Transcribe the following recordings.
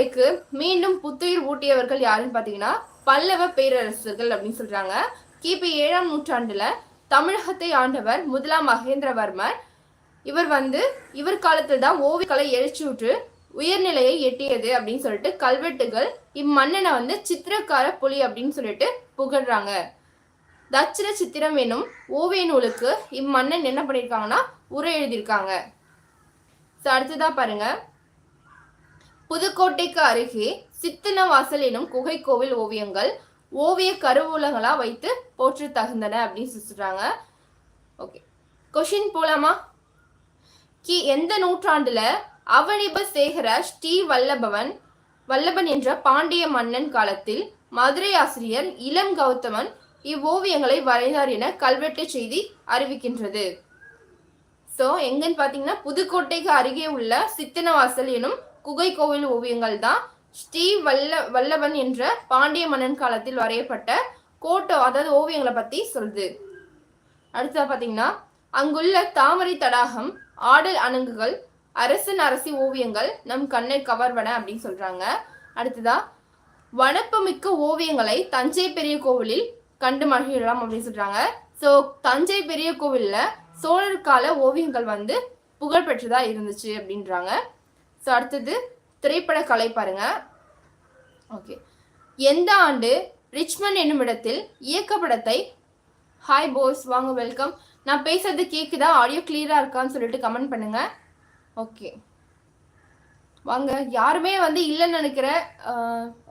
கலைக்கு மீண்டும் புத்துயிர் ஊட்டியவர்கள் யாருன்னு பாத்தீங்கன்னா பல்லவ பேரரசர்கள் அப்படின்னு சொல்றாங்க. கிபி 7ஆம் நூற்றாண்டுல தமிழகத்தை ஆண்டவர் முதலாம் மகேந்திரவர்மர் இவர் காலத்தில் தான் ஓவியக்கலை எழுச்சியுற்று உயர்நிலையை எட்டியது அப்படின்னு சொல்லிட்டு கல்வெட்டுகள் இம்மன்னனை சித்திரக்கார புலி அப்படின்னு சொல்லிட்டு புகழ்றாங்க. தட்சிண சித்திரம் எனும் ஓவிய நூலுக்கு இம்மன்னன் என்ன பண்ணியிருக்காங்கன்னா உரை எழுதியிருக்காங்க. அடுத்ததா பாருங்க, புதுக்கோட்டைக்கு அருகே சித்தனவாசல் எனும் குகை கோவில் ஓவியங்கள் ஓவிய கருவூலங்களா வைத்து போற்று தகுந்தன அப்படின்னு சொல்றாங்க. ஓகே, கொஸ்டின் போலாமா? எந்த நூற்றாண்டுல அவனிப சேகர ஸ்ரீ வல்லபன் என்ற பாண்டிய மன்னன் காலத்தில் மதுரை ஆசிரியர் இளம் கௌதமன் இவ்வோவியங்களை வரைந்தார் என கல்வெட்டு செய்தி அறிவிக்கின்றது. சோ எங்கன்னு பாத்தீங்கன்னா புதுக்கோட்டைக்கு அருகே உள்ள சித்தனவாசல் எனும் குகை கோவில் ஓவியங்கள் தான் ஸ்ரீ வல்லபன் என்ற பாண்டிய மன்னன் காலத்தில் வரையப்பட்ட அதாவது ஓவியங்களை பத்தி சொல்லுது. அடுத்ததா பாத்தீங்கன்னா அங்குள்ள தாமரை தடாகம், ஆடல் அணங்குகள், அரசன் அரசி ஓவியங்கள் நம் கண்ணை கவர்வன அப்படின்னு சொல்றாங்க. அடுத்ததா வனப்புமிக்க ஓவியங்களை தஞ்சை பெரிய கோவிலில் கண்டு மகிழலாம் அப்படின்னு சொல்றாங்க. சோ தஞ்சை பெரிய கோவில்ல சோழர் கால ஓவியங்கள் புகழ் பெற்றதா இருந்துச்சு அப்படின்றாங்க. ஸோ அடுத்தது திரைப்பட கலை பாருங்க. ஓகே, எந்த ஆண்டு ரிச்மண்ட் என்னும் இடத்தில் இயக்கப்படத்தை ஹாய் போஸ் வாங்க வெல்கம். நான் பேசுறது கேக்குதா? ஆடியோ கிளியரா இருக்கான்னு சொல்லிட்டு கமெண்ட் பண்ணுங்க. ஓகே வாங்க, யாருமே இல்லைன்னு நினைக்கிறேன்.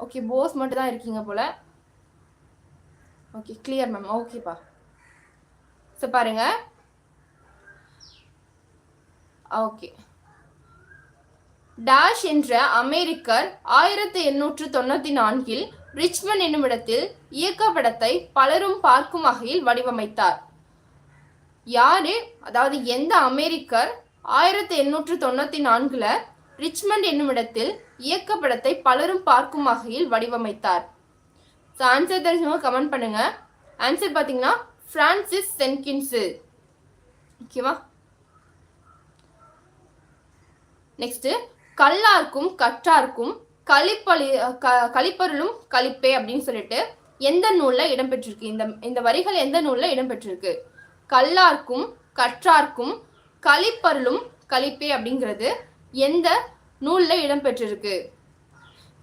ஓகே, போஸ் மட்டும் தான் இருக்கீங்க போல. Okay clear ma'am. ஓகேப்பா. ஸோ பாருங்க. ஓகே, டாஷ் என்ற அமெரிக்கர் 1894 ரிச்மண்ட் என்னும் இடத்தில் இயக்கப்படத்தை பலரும் பார்க்கும் வகையில் வடிவமைத்தார். யாரு? அதாவது எந்த அமெரிக்கர் 1894 ரிச்மண்ட் என்னும் இடத்தில் இயக்கப்படத்தை பலரும் பார்க்கும் வகையில் வடிவமைத்தார்? ஆன்சர் தெரிஞ்சவங்க கமெண்ட் பண்ணுங்க. ஆன்சர் பாத்தீங்கன்னா பிரான்சிஸ் சென்கின்ஸ். ஓகேவா? நெக்ஸ்ட், கல்லார்க்கும் கற்றார்க்கும் கலிப்பருளும் கலிப்பே அப்படின்னு சொல்லிட்டு எந்த நூல்ல இடம்பெற்றிருக்கு? இந்த வரிகள் எந்த நூல்ல இடம்பெற்றிருக்கு? கல்லார்க்கும் கற்றார்க்கும் கலிப்பருளும் கலிப்பே அப்படிங்கிறது எந்த நூல்ல இடம்பெற்றிருக்கு?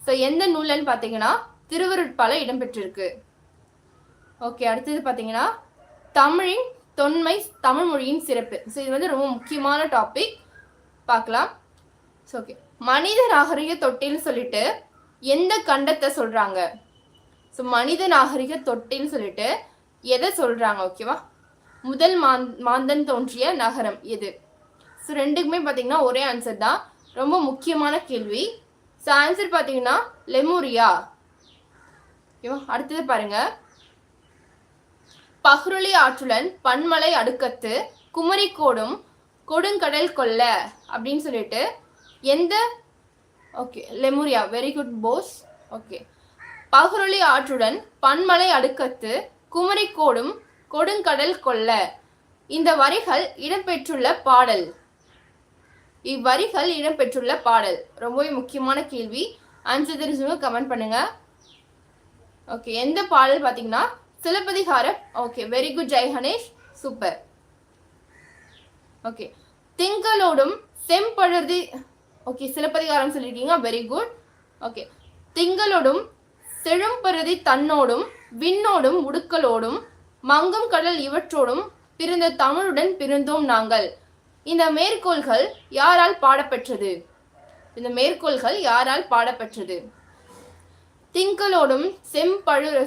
ஸோ எந்த நூல்லன்னு பார்த்தீங்கன்னா திருவருட்பால இடம்பெற்றிருக்கு. ஓகே, அடுத்தது பார்த்தீங்கன்னா தமிழின் தொன்மை, தமிழ் மொழியின் சிறப்பு. ஸோ இது ரொம்ப முக்கியமான டாபிக், பார்க்கலாம். ஓகே, மனித நாகரிக தொட்டில்னு சொல்லிட்டு எந்த கண்டத்தை சொல்றாங்க? ஸோ மனித நாகரிக தொட்டில்னு சொல்லிட்டு எதை சொல்றாங்க? ஓகேவா? முதல் மாந்தன் தோன்றிய நகரம் எது? ஸோ ரெண்டுக்குமே பார்த்தீங்கன்னா ஒரே ஆன்சர் தான், ரொம்ப முக்கியமான கேள்வி. ஸோ ஆன்சர் பார்த்தீங்கன்னா லெமூரியா. ஓகேவா? அடுத்தது பாருங்க, பஹ்ருலி ஆற்றுடன் பன்மலை அடுக்கத்து குமரிக்கோடும் கொடுங்கடல் கொல்ல அப்படின்னு சொல்லிட்டு எந்த okay Lemuria. Very good Bose. Okay, பஹ்ருலி ஆற்றுடன் பன்மலை அடுக்கத்து குமரிக்கோடும் கொடுங்கடல் கொல்ல இந்த வரிகள் இடம்பெற்றுள்ள பாடல். இவ்வரிகள் இடம்பெற்றுள்ள பாடல் ரொம்பவே முக்கியமான கேள்வி. ஆன்சர் தெரிஞ்சவங்க கமெண்ட் பண்ணுங்க. ஓகே, எந்த பாடல் பார்த்தீங்கன்னா Silappathikaram. Okay, very good Jai Ganesh, super. Okay, திங்களோடும் செம்பழுதி. ஓகே, சிலப்பதிகாரம் சொல்லியிருக்கீங்க, வெரி குட். ஓகே, திங்களோடும் செழும்பருதி தன்னோடும் விண்ணோடும் உடுக்கலோடும் மங்கும் கடல் இவற்றோடும் பிறந்த தமிழுடன் பிறந்தோம் நாங்கள். இந்த மேற்கோள்கள் யாரால் பாடப்பெற்றது? இந்த மேற்கோள்கள் யாரால் பாடப்பெற்றது? திங்களோடும்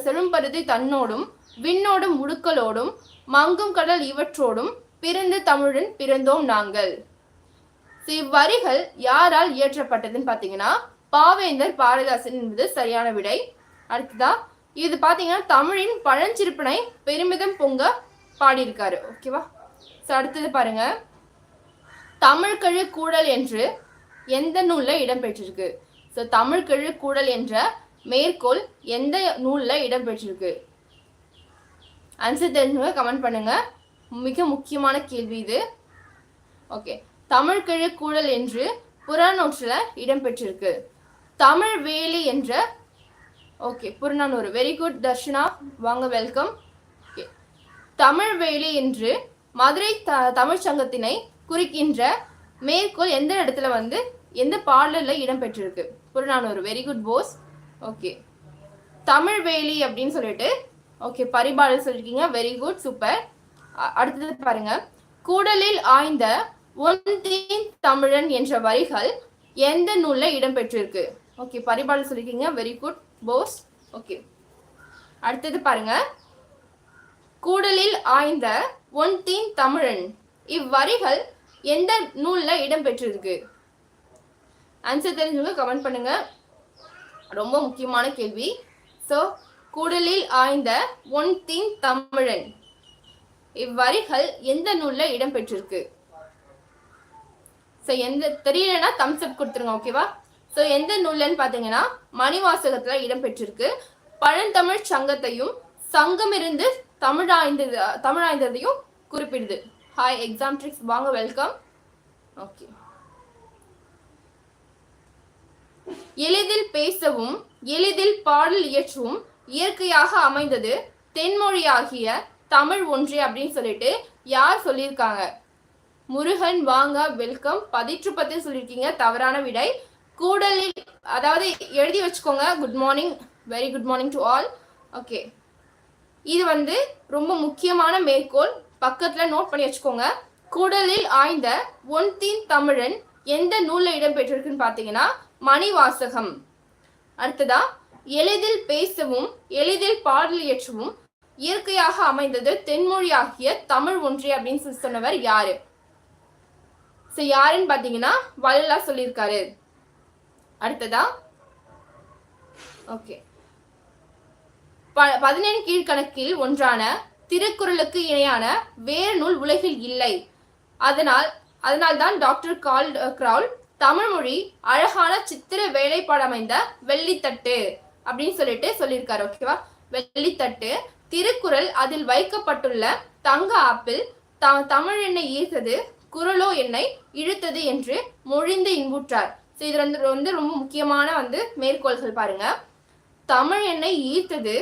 செழும்பருதி தன்னோடும் விண்ணோடும் உடுக்கலோடும் மங்கும் கடல் இவற்றோடும் பிறந்த தமிழுடன் பிறந்தோம் நாங்கள். இவ்வரிகள் யாரால் இயற்றப்பட்டதுன்னு பாத்தீங்கன்னா பாவேந்தர் பாரதிதாசன் என்பது சரியான விடை. அடுத்ததா இது பாத்தீங்கன்னா தமிழின் பழஞ்சிறுப்பினை பெருமிதம் பொங்க பாடியிருக்காரு. ஓகேவா? ஸோ அடுத்தது பாருங்க, தமிழ்கழு கூடல் என்று எந்த நூல்ல இடம்பெற்றிருக்கு? ஸோ தமிழ்கழு கூடல் என்ற மேற்கோள் எந்த நூல்ல இடம்பெற்றிருக்கு? ஆன்சர் தெரிஞ்சவங்க கமெண்ட் பண்ணுங்க. மிக முக்கியமான கேள்வி இது. ஓகே, தமிழ்கழு கூடல் என்று புறநானூற்றுல இடம்பெற்றிருக்கு. தமிழ் வேலி என்ற okay Purananuru. Very good Darshana, வாங்க வெல்கம். தமிழ் வேலி என்று மதுரை தமிழ் சங்கத்தினை குறிக்கின்ற மேற்கோள் எந்த இடத்துல வந்து எந்த பாடல்ல இடம்பெற்றிருக்கு? Purananuru. Very good Bose. Okay Tamil வேலி அப்படின்னு சொல்லிட்டு ஓகே பரிபாடல் சொல்லிருக்கீங்க. Very good super. அடுத்தது பாருங்க, கூடலில் ஆய்ந்த ஒன்தீன் தமிழன் என்ற வரிகள் எந்த நூல்ல இடம்பெற்றிருக்கு? ஓகே பரிபாடல் சொல்லிருக்கீங்க. Very good Bose. ஓகே அடுத்தது பாருங்க, கூடலில் ஆய்ந்த ஒன்தீன் தமிழன் இவ்வரிகள் எந்த நூல்ல இடம்பெற்றிருக்கு? ஆன்சர் தெரிஞ்சவங்க கமெண்ட் பண்ணுங்க. ரொம்ப முக்கியமான கேள்வி. சோ கூடலில் ஆய்ந்த ஒன்தீன் தமிழன் இவ்வரிகள் எந்த நூல்ல இடம்பெற்றிருக்கு? சோ எந்த தெரியலன்னா தம்ஸ் அப் கொடுத்துருங்க. ஓகேவா? சோ எந்த நூல்லன்னு பாத்தீங்கன்னா மணிவாசகத்துல இடம்பெற்றிருக்கு. பழந்தமிழ் சங்கத்தையும் சங்கமிருந்து தமிழாய்ந்ததையும் குறிப்பிடுது. ஹாய் எக்ஸாம் ட்ரிக்ஸ், வாங்க வெல்கம். ஓகே எளிதில் பேசவும் எளிதில் பாடல் இயற்றவும் இயற்கையாக அமைந்தது தென்மொழியாகிய தமிழ் ஒன்றே அப்படின்னு சொல்லிட்டு யார் சொல்லியிருக்காங்க? முருகன், வாங்க வெல்கம். 10 சொல்லியிருக்கீங்க, தவறான விடை. கூடலில், அதாவது எழுதி வச்சுக்கோங்க. Good morning, very good morning to all. Okay இது வந்து ரொம்ப முக்கியமான மேற்கோள், பக்கத்துல நோட் பண்ணி வச்சுக்கோங்க. கூடலில் ஆய்ந்த ஒன்தீன் தமிழன் எந்த நூல்ல இடம்பெற்றிருக்குன்னு பாத்தீங்கன்னா மணிவாசகம். அடுத்ததா, எளிதில் பேசவும் எளிதில் பாடல் இயற்றவும் இயற்கையாக அமைந்தது தென்மொழியாகிய தமிழ் ஒன்றே அப்படின்னு சொன்னவர் யாரு? யாருன்னு பாத்தீங்கன்னா வள்ளலார் சொல்லியிருக்காரு. அடுத்ததா ஓகே 17 கீழ்கணக்கில் ஒன்றான திருக்குறளுக்கு இணையான வேறு நூல் உலகில் இல்லை. அதனால்தான் டாக்டர் கிரவுல் தமிழ் மொழி அழகான சித்திர வேலைப்பாடு அமைந்த வெள்ளித்தட்டு அப்படின்னு சொல்லியிருக்காரு. ஓகேவா? வெள்ளித்தட்டு. திருக்குறள் அதில் வைக்கப்பட்டுள்ள தங்க ஆப்பிள் தமிழ் என்னை ஈர்த்தது, குரலோ என்னை இழுத்தது என்று மொழிந்து இன்புற்றார். இது வந்து ரொம்ப முக்கியமான மேற்கோள்கள் பாருங்க. தமிழ் என்னை ஈர்த்தது,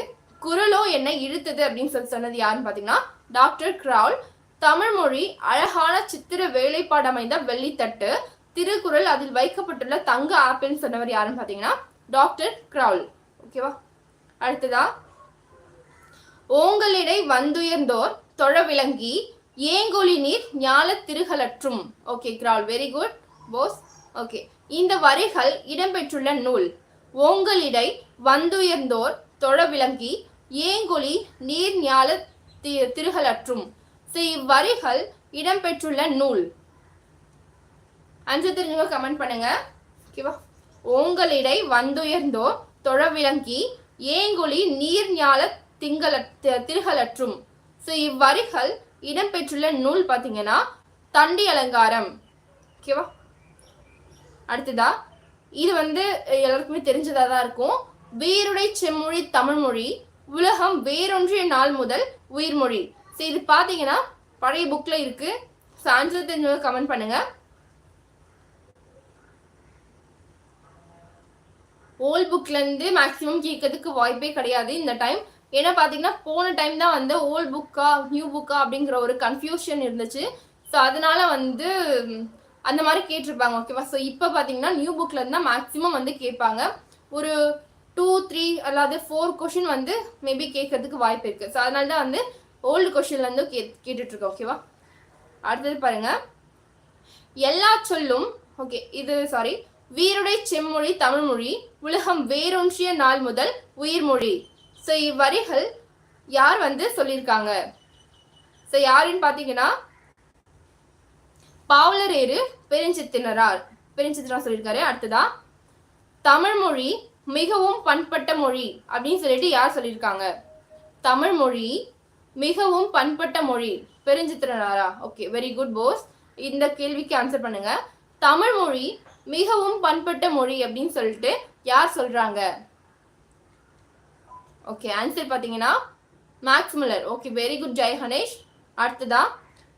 குரலோ என்னை இழுத்தது அப்படின்னு சொன்னது யாருன்னு பாத்தீங்கன்னா டாக்டர் கிரவுல். தமிழ் மொழி அழகான சித்திர வேலைப்பாடு அமைந்த வெள்ளித்தட்டு, திருக்குறள் அதில் வைக்கப்பட்டுள்ள தங்க ஆப்பிள்னு சொன்னவர் யாருன்னு பாத்தீங்கன்னா டாக்டர் கிரவுல். ஓகேவா? அடுத்ததா, ஓங்களிடை வந்துயர்ந்தோர் தொழ விளங்கி ஏங்கொலி நீர் ஞால திருகலற்றும். ஓகே கிரவுல், வெரி குட் போஸ். ஓகே இந்த வரிகள் இடம்பெற்றுள்ள நூல்? ஓங்களிடை வந்துயர்ந்தோர் தொழ விளங்கி ஏங்கொலி நீர் ஞால திருகலற்றும். இவ்வரிகள் இடம்பெற்றுள்ள நூல்? ஆன்சர் தெரிஞ்சவங்க கமெண்ட் பண்ணுங்க. ஓகேவா? ஓங்களிடை வந்துயர்ந்தோர் தொழ விளங்கி ஏங்கொலி நீர் ஞால திருகலற்றும். இவ்வரிகள் இடம்பெற்றுள்ள நூல் பாத்தீங்கன்னா தண்டி அலங்காரம். ஓகேவா? அடுத்ததா, இது எல்லாருக்குமே தெரிஞ்சதா தான் இருக்கும். வீருடை செம்மொழி தமிழ்மொழி உலகம் வேறொன்றிய நாள் முதல் உயிர்மொழி. இது பாத்தீங்கன்னா பழைய புக்ல இருக்கு. ஆன்சர் தெரிஞ்சவங்க கமெண்ட் பண்ணுங்க. ஓல்ட் புக்ல இருந்து மேக்சிமம் கேட்கறதுக்கு வாய்ப்பே கிடையாது இந்த டைம். ஏன்னா பாத்தீங்கன்னா போன டைம் தான் ஓல்ட் புக்கா நியூ புக்கா அப்படிங்கிற ஒரு கன்ஃபியூஷன் இருந்துச்சு. ஸோ அதனால அந்த மாதிரி கேட்டிருப்பாங்க. ஓகேவா? ஸோ இப்போ பாத்தீங்கன்னா நியூ புக்ல இருந்தா மேக்சிமம் கேட்பாங்க. ஒரு 2, 3 அல்லாது 4 கொஸ்டின் மேபி கேட்கறதுக்கு வாய்ப்பு இருக்கு. ஸோ அதனால தான் ஓல்டு கொஸ்டின்ல இருந்து கேட்டுட்டு இருக்கோம். ஓகேவா? அடுத்தது பாருங்க, எல்லா சொல்லும் ஓகே இது சாரி வீருடை செம்மொழி தமிழ்மொழி உலகம் வேறொன்றிய நாள் முதல் உயிர்மொழி. ஸோ இவ்வரிகள் யார் சொல்லியிருக்காங்க? ஸோ யாருன்னு பாத்தீங்கன்னா பாவலரேறு பெருஞ்சித்திரனார் சொல்லியிருக்காரு. அடுத்ததா, தமிழ் மொழி மிகவும் பண்பட்ட மொழி அப்படின்னு சொல்லிட்டு யார் சொல்லியிருக்காங்க? தமிழ் மொழி மிகவும் பண்பட்ட மொழி பெருஞ்சித்திரனாரா? Okay very good Bose. இந்த கேள்விக்கு ஆன்சர் பண்ணுங்க. தமிழ் மொழி மிகவும் பண்பட்ட மொழி அப்படின்னு சொல்லிட்டு யார் சொல்றாங்க? ஓகே ஆன்சர் பாத்தீங்கன்னா maths Muller. Okay very good Jai Ganesh. அடுத்ததா,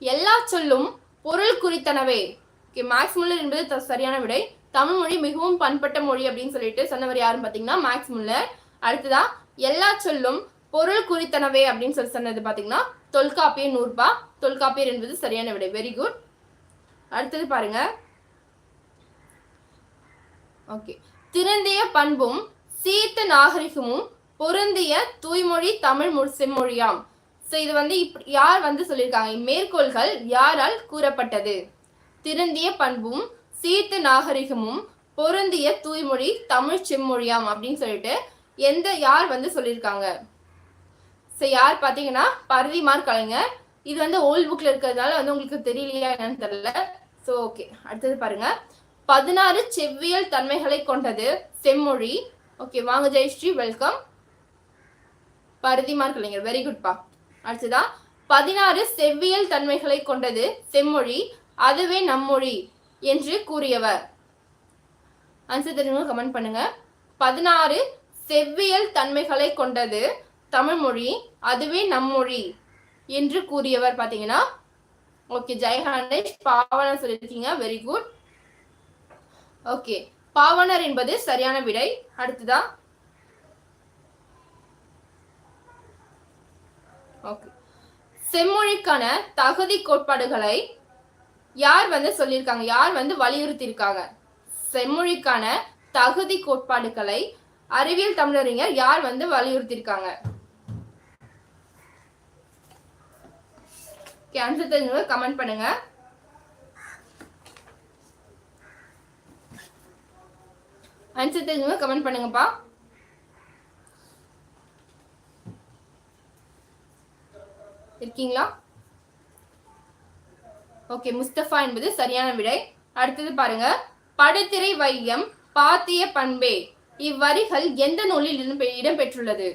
எல்லா சொல்லும் பொருள் குறித்தனவே. ஓகே மேக்ஸ் முல்லர் என்பது சரியான விடை. தமிழ் மொழி மிகவும் பண்பட்ட மொழி அப்படின்னு சொல்லிட்டு சொன்னவர் யாருன்னு பாத்தீங்கன்னா மேக்ஸ் முல்லர். அடுத்ததா எல்லா சொல்லும் பொருள் குறித்தனவே அப்படின்னு சொல்லி சொன்னது பாத்தீங்கன்னா தொல்காப்பியர் நூற்பா. தொல்காப்பியர் என்பது சரியான விடை. Very good. அடுத்தது பாருங்க. ஓகே, திருந்திய பண்பும் சீர்த்த நாகரிகமும் பொருந்திய தூய்மொழி தமிழ் செம்மொழியாம். ஸோ இது வந்து யார் வந்து சொல்லியிருக்காங்க? மேற்கோள்கள் யாரால் கூறப்பட்டது? திருந்திய பண்பும் சீர்த்த நாகரிகமும் பொருந்திய தூய்மொழி தமிழ் செம்மொழியாம் அப்படின்னு சொல்லிட்டு யார் வந்து சொல்லியிருக்காங்க? ஸோ யார் பார்த்தீங்கன்னா பரதிமார் கலைஞர். இது வந்து ஓல்ட் புக்ல இருக்கிறதுனால வந்து உங்களுக்கு தெரியலையா என்னன்னு தெரியல. ஸோ ஓகே, அடுத்தது பாருங்க. 16 செவ்வியல் தன்மைகளை கொண்டது செம்மொழி. ஓகே, வாங்க ஜெயஸ்ரீ, வெல்கம். பரதிமார் கலைஞர், வெரி குட்பா. அடுத்ததா 16 செவ்வியல் தன்மைகளை கொண்டது செம்மொழி, அதுவே நம்மொழி என்று கூறியவர். ஆன்சர் தெரிஞ்சவங்க கமெண்ட் பண்ணுங்க. 16 செவ்வியல் தன்மைகளை கொண்டது தமிழ் மொழி, அதுவே நம்மொழி என்று கூறியவர் பாத்தீங்கன்னா ஓகே ஜெயஹானேஷ் பாவனர் சொல்லியிருக்கீங்க. Very good. ஓகே, பாவனர் என்பது சரியான விடை. அடுத்ததா ஓகே, செம்மொழிக்கான தகுதி கோட்பாடுகளை யார் வந்து சொல்லியிருக்காங்க? யார் வந்து வலியுறுத்தி இருக்காங்க? செம்மொழிக்கான தகுதி கோட்பாடுகளை அறிவியல் தமிழறிஞர் யார் வந்து வலியுறுத்தி இருக்காங்க? ஆன்சர் தெரிஞ்சவங்க கமெண்ட் பண்ணுங்க. ஆன்சர் தெரிஞ்சவங்க கமெண்ட் பண்ணுங்கப்பா. இருக்கீங்களா? ஓகே, முஸ்தபா என்பது சரியான விடை. அடுத்தது பாருங்க. படுதிரை வையம் பாத்திய பண்பே இவ்வரிகள் எந்த நூலில் இடம்பெற்றுள்ளது?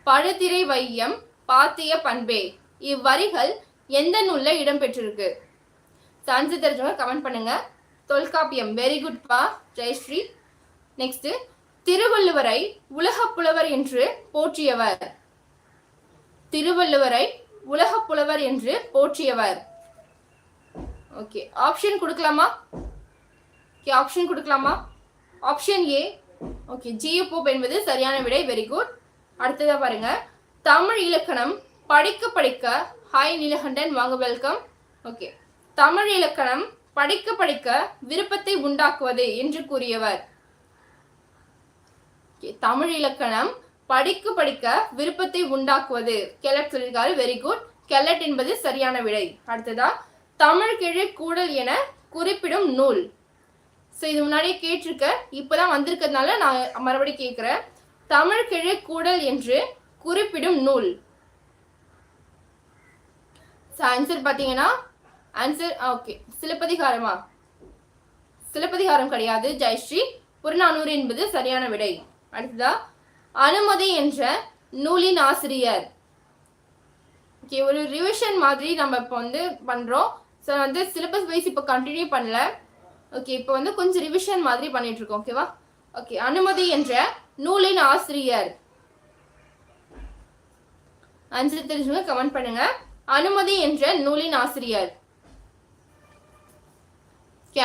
படுதிரை வையம் பாத்திய பண்பே இவ்வரிகள் எந்த நூல்ல இடம்பெற்றிருக்கு? ஆன்சர் தெரிஞ்சவங்க கமெண்ட் பண்ணுங்க. தொல்காப்பியம். வெரி குட் பா ஜெயஸ்ரீ. நெக்ஸ்ட், திருவள்ளுவரை உலக புலவர் என்று போற்றியவர். திருவள்ளுவரை உலக புலவர் என்று போற்றியவர். ஓகே, ஆப்ஷன் கொடுக்கலாமா? ஆப்ஷன் கொடுக்கலாமா? Option A okay G U என்பது சரியான விடை. Very good. அடுத்ததா பாருங்க. தமிழ் இலக்கணம் படிக்க படிக்க ஹாய் நீலகண்டன், வாங்க, வெல்கம். ஓகே, தமிழ் இலக்கணம் படிக்க படிக்க விருப்பத்தை உண்டாக்குவது என்று கூறியவர். தமிழ் இலக்கணம் படிக்க படிக்க விருப்பத்தை உண்டாக்குவது கெல்லட் சொல்லியிருக்காரு. Very good. கெல்லட் என்பது சரியான விடை. அடுத்ததா தமிழ் கிழு கூடல் என குறிப்பிடும் நூல். ஸோ இது முன்னாடியே கேட்டிருக்க, இப்போதான் வந்திருக்கிறதுனால நான் மறுபடியும் கேட்குறேன். தமிழ் கிழு கூடல் என்று குறிப்பிடும் நூல். ஆன்சர் பார்த்தீங்கன்னா ஆன்சர் ஓகே சிலப்பதிகாரமா? சிலப்பதிகாரம் கிடையாது ஜெயஸ்ரீ. புறநானூறு என்பது சரியான விடை. அடுத்ததா அனுமதி என்ற நூலின் ஆசிரியர். ஓகே, ஒரு ரிவிஷன் மாதிரி நம்ம இப்போ வந்து பண்றோம். ஸோ வந்து சிலபஸ் வைஸ் இப்போ கண்டினியூ பண்ணல. ஓகே, இப்போ வந்து கொஞ்சம் ரிவிஷன் மாதிரி பண்ணிட்டு இருக்கோம். ஓகேவா? ஓகே, அனுமதி என்ற நூலின் ஆசிரியர். ஆன்சர் தெரிஞ்சவங்க கமெண்ட் பண்ணுங்க. அனுமதி என்ற நூலின் ஆசிரியர்.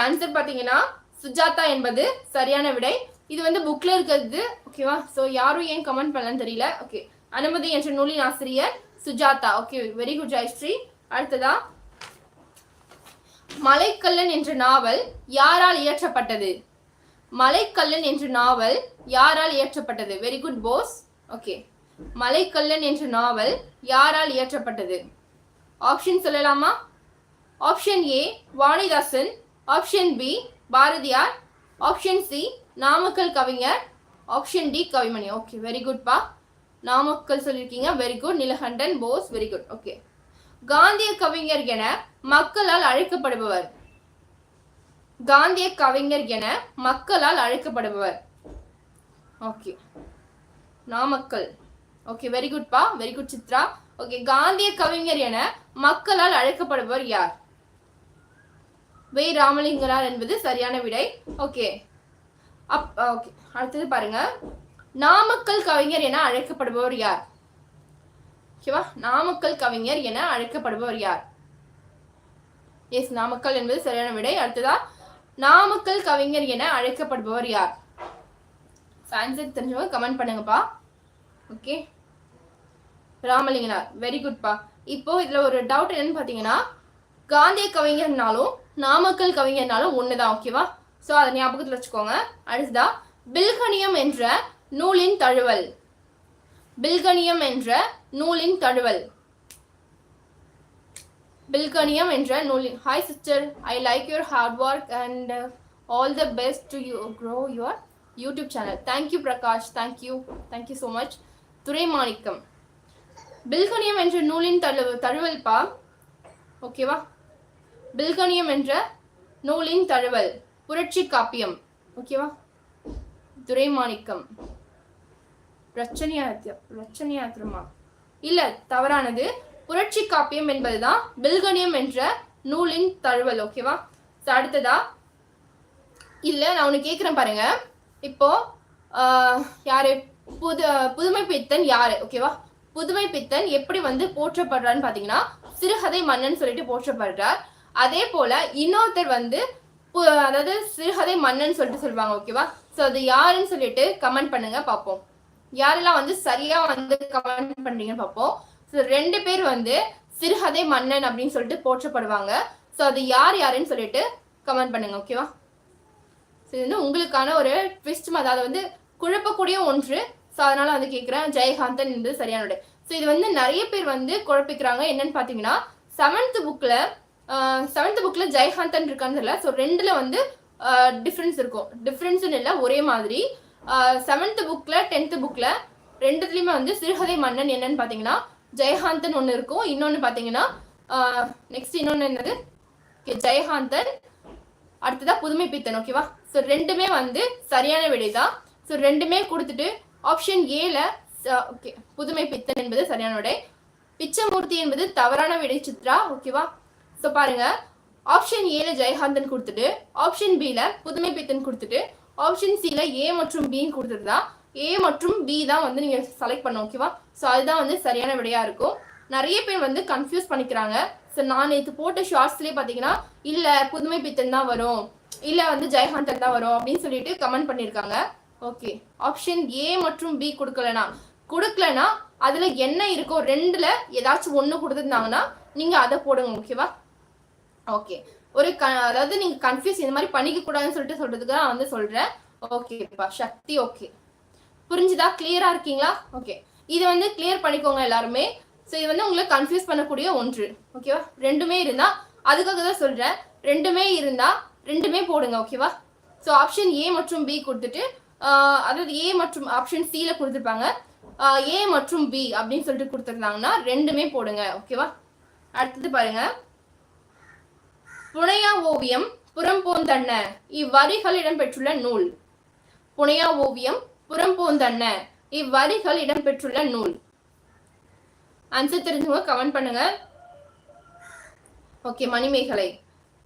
ஆன்சர் பாத்தீங்கன்னா சுஜாதா என்பது சரியான விடை. இது வந்து புக்ல இருக்கிறது. ஓகேவா? ஸோ யாரும் ஏன் கமெண்ட் பண்ணலன்னு தெரியல. ஓகே, அனுமதி என்ற நூலின் ஆசிரியர் Sujatha. Okay, very good Jayashree. அடுத்ததா மலைக்கல்லன் என்ற நாவல் யாரால் இயற்றப்பட்டது? மலைக்கல்லன் என்ற நாவல் யாரால் இயற்றப்பட்டது? Very good Bose. Okay, Malaikkallan என்ற நாவல் யாரால் இயற்றப்பட்டது? ஆப்ஷன் சொல்லலாமா? Option A Vanidasan, option B Bharathiyar, option C Namakkal Kavignar, option D Kavimani. Okay, very good பா. நாமக்கல் சொல்லியிருக்கீங்க. Very good. Neelakandan, Bose, very good. Okay, காந்திய கவிஞர் என மக்களால் அழைக்கப்படுபவர். காந்திய கவிஞர் என மக்களால் அழைக்கப்படுபவர். Okay, Namakkal. Okay, very good பா. Very good Chitra. ஓகே, காந்திய கவிஞர் என மக்களால் அழைக்கப்படுபவர் யார்? வே ராமலிங்கனார் என்பது சரியான விடை. ஓகே, ஓகே, அடுத்தது பாருங்க. நாமக்கல் கவிஞர் என அழைக்கப்படுபவர் யார்? ஓகேவா? நாமக்கல் கவிஞர் என அழைக்கப்படுபவர் யார்? எஸ், நாமக்கல் என்பது சரியான விடை. அடுத்ததா நாமக்கல் கவிஞர் என அழைக்கப்படுபவர் யார்? ஆன்சர் தெரிஞ்சவங்க கமெண்ட் பண்ணுங்கப்பா. ஓகே, ராமலிங்கனார். வெரி குட்பா. இப்போ இதுல ஒரு டவுட் என்னன்னு பாத்தீங்கன்னா, காந்திய கவிஞர்னாலும் நாமக்கல் கவிஞர்னாலும் ஒண்ணுதான். ஓகேவா? சோ அதை ஞாபகத்துல வச்சுக்கோங்க. அடுத்ததா பில்கணியம் என்ற நூலின் தழுவல். பில்கணியம் என்ற நூலின் தழுவல். பில்கணியம் என்ற நூலின். Hi sister, I like your hard work and all the best to you grow your YouTube channel. Thank you Prakash, thank you so much. Duraimanickam. Bilhaniyam என்ற நூலின் தழுவல்பா. ஓகேவா? பில்கணியம் என்ற நூலின் தழுவல் புரட்சி காப்பியம். ஓகேவா? துரைமாணிக்கம். ரச்சனையாத்திரமா? இல்ல, தவறானது. புரட்சி காப்பியம் என்பதுதான் பில்கணியம் என்ற நூலின் தழுவல். ஓகேவா? அடுத்ததா இல்ல, நான் ஒண்ணு கேக்குறேன் பாருங்க. இப்போ யாரு புதுமை பித்தன் யாரு? ஓகேவா? புதுமை பித்தன் எப்படி வந்து போற்றப்படுறான்னு பாத்தீங்கன்னா, சிறுகதை மன்னன் சொல்லிட்டு போற்றப்படுறார். அதே போல இன்னொருத்தர் வந்து அதாவது சிறுகதை மன்னன் சொல்லிட்டு சொல்லுவாங்க. ஓகேவா? சோ அது யாருன்னு சொல்லிட்டு கமெண்ட் பண்ணுங்க பாப்போம். யாரெல்லாம் வந்து சரியா வந்து கமெண்ட் பண்றீங்கன்னு பாப்போம். ஸோ 2 பேர் வந்து சிறுகதை மன்னன் அப்படின்னு சொல்லிட்டு போற்றப்படுவாங்க. ஸோ அது யாருன்னு சொல்லிட்டு கமெண்ட் பண்ணுங்க. ஓகேவா? ஸோ இது வந்து உங்களுக்கான ஒரு ட்விஸ்ட், அதாவது வந்து குழப்பக்கூடிய ஒன்று. ஸோ அதனால வந்து கேட்குறேன். ஜெயகாந்தன் என்பது சரியான விடை. ஸோ இது வந்து நிறைய பேர் வந்து குழப்பிக்கிறாங்க. என்னன்னு பார்த்தீங்கன்னா, செவன்த் புக்ல ஜெயகாந்தன் இருக்கான்னு தெரியல. ஸோ 2ல வந்து டிஃப்ரென்ஸ் இருக்கும். டிஃப்ரென்ஸ்னு இல்லை, ஒரே மாதிரி. 7th புக்ல 10th புக்ல 2த்துலயுமே வந்து சிறுகதை மன்னன் என்னன்னு பார்த்தீங்கன்னா ஜெயகாந்தன் ஒன்று இருக்கும். இன்னொன்று பார்த்தீங்கன்னா நெக்ஸ்ட் இன்னொன்று என்னது, ஜெயகாந்தன், அடுத்ததா புதுமை பித்தன். ஓகேவா? ஸோ 2மே வந்து சரியான விடை தான். ஸோ 2மே கொடுத்துட்டு ஆப்ஷன் ஏல ஓகே புதுமை பித்தன் என்பது சரியான விடை. பிச்சமூர்த்தி என்பது தவறான விடை சித்ரா. ஓகேவா? ஸோ பாருங்க, ஆப்ஷன் ஏல ஜெயகாந்தன் கொடுத்துட்டு ஆப்ஷன் பில புதுமை பித்தன் கொடுத்துட்டு ஆப்ஷன் சில ஏ மற்றும் பின்னு கொடுத்துருந்தா ஏ மற்றும் பி தான் வந்து நீங்க செலக்ட் பண்ணணும். ஓகேவா? ஸோ அதுதான் வந்து சரியான விடையா இருக்கும். நிறைய பேர் வந்து கன்ஃபியூஸ் பண்ணிக்கிறாங்க. ஸோ நான் நேற்று போட்ட ஷார்ட்ஸ்லேயே பார்த்தீங்கன்னா இல்ல புதுமை பித்தன் தான் வரும், இல்ல வந்து ஜெயகாந்தன் தான் வரும் அப்படின்னு சொல்லிட்டு கமெண்ட் பண்ணியிருக்காங்க. ஓகே, ஆப்ஷன் ஏ மற்றும் பி கொடுக்கலனா அதுல என்ன இருக்கோ 2ல ஏதாச்சும் ஒண்ணு கொடுத்துருந்தாங்கன்னா நீங்க அதை போடுங்க. ஓகேவா? ஓகே, ஒரு அதாவது நீங்க கன்ஃபியூஸ் இந்த மாதிரி பண்ணிக்க கூடாதுன்னு சொல்றதுக்கு நான் வந்து சொல்றேன். ஓகேப்பா சக்தி. ஓகே, புரிஞ்சுதா? கிளியரா இருக்கீங்களா? ஓகே, இது வந்து கிளியர் பண்ணிக்கோங்க எல்லாருமே. ஸோ இது வந்து உங்களை கன்ஃபியூஸ் பண்ணக்கூடிய ஒன்று. ஓகேவா? 2மே இருந்தா, அதுக்காக தான் சொல்றேன், 2மே இருந்தா 2மே போடுங்க. ஓகேவா? ஸோ ஆப்ஷன் ஏ மற்றும் பி கொடுத்துட்டு அதாவது ஏ மற்றும் ஆப்ஷன் சில கொடுத்துருப்பாங்க, ஏ மற்றும் பி அப்படின்னு சொல்லிட்டு கொடுத்துருந்தாங்கன்னா 2மே போடுங்க. ஓகேவா? அடுத்தது பாருங்க, புனையா ஓவியம் புறம்போந்தன்ன இவ்வரிகள் இடம்பெற்றுள்ள நூல். புனையா ஓவியம் புறம்போந்தன்ன இவ்வரிகள் இடம்பெற்றுள்ள நூல். ஆன்சர் தெரிஞ்சவங்க கமெண்ட் பண்ணுங்க. ஓகே, மணிமேகலை.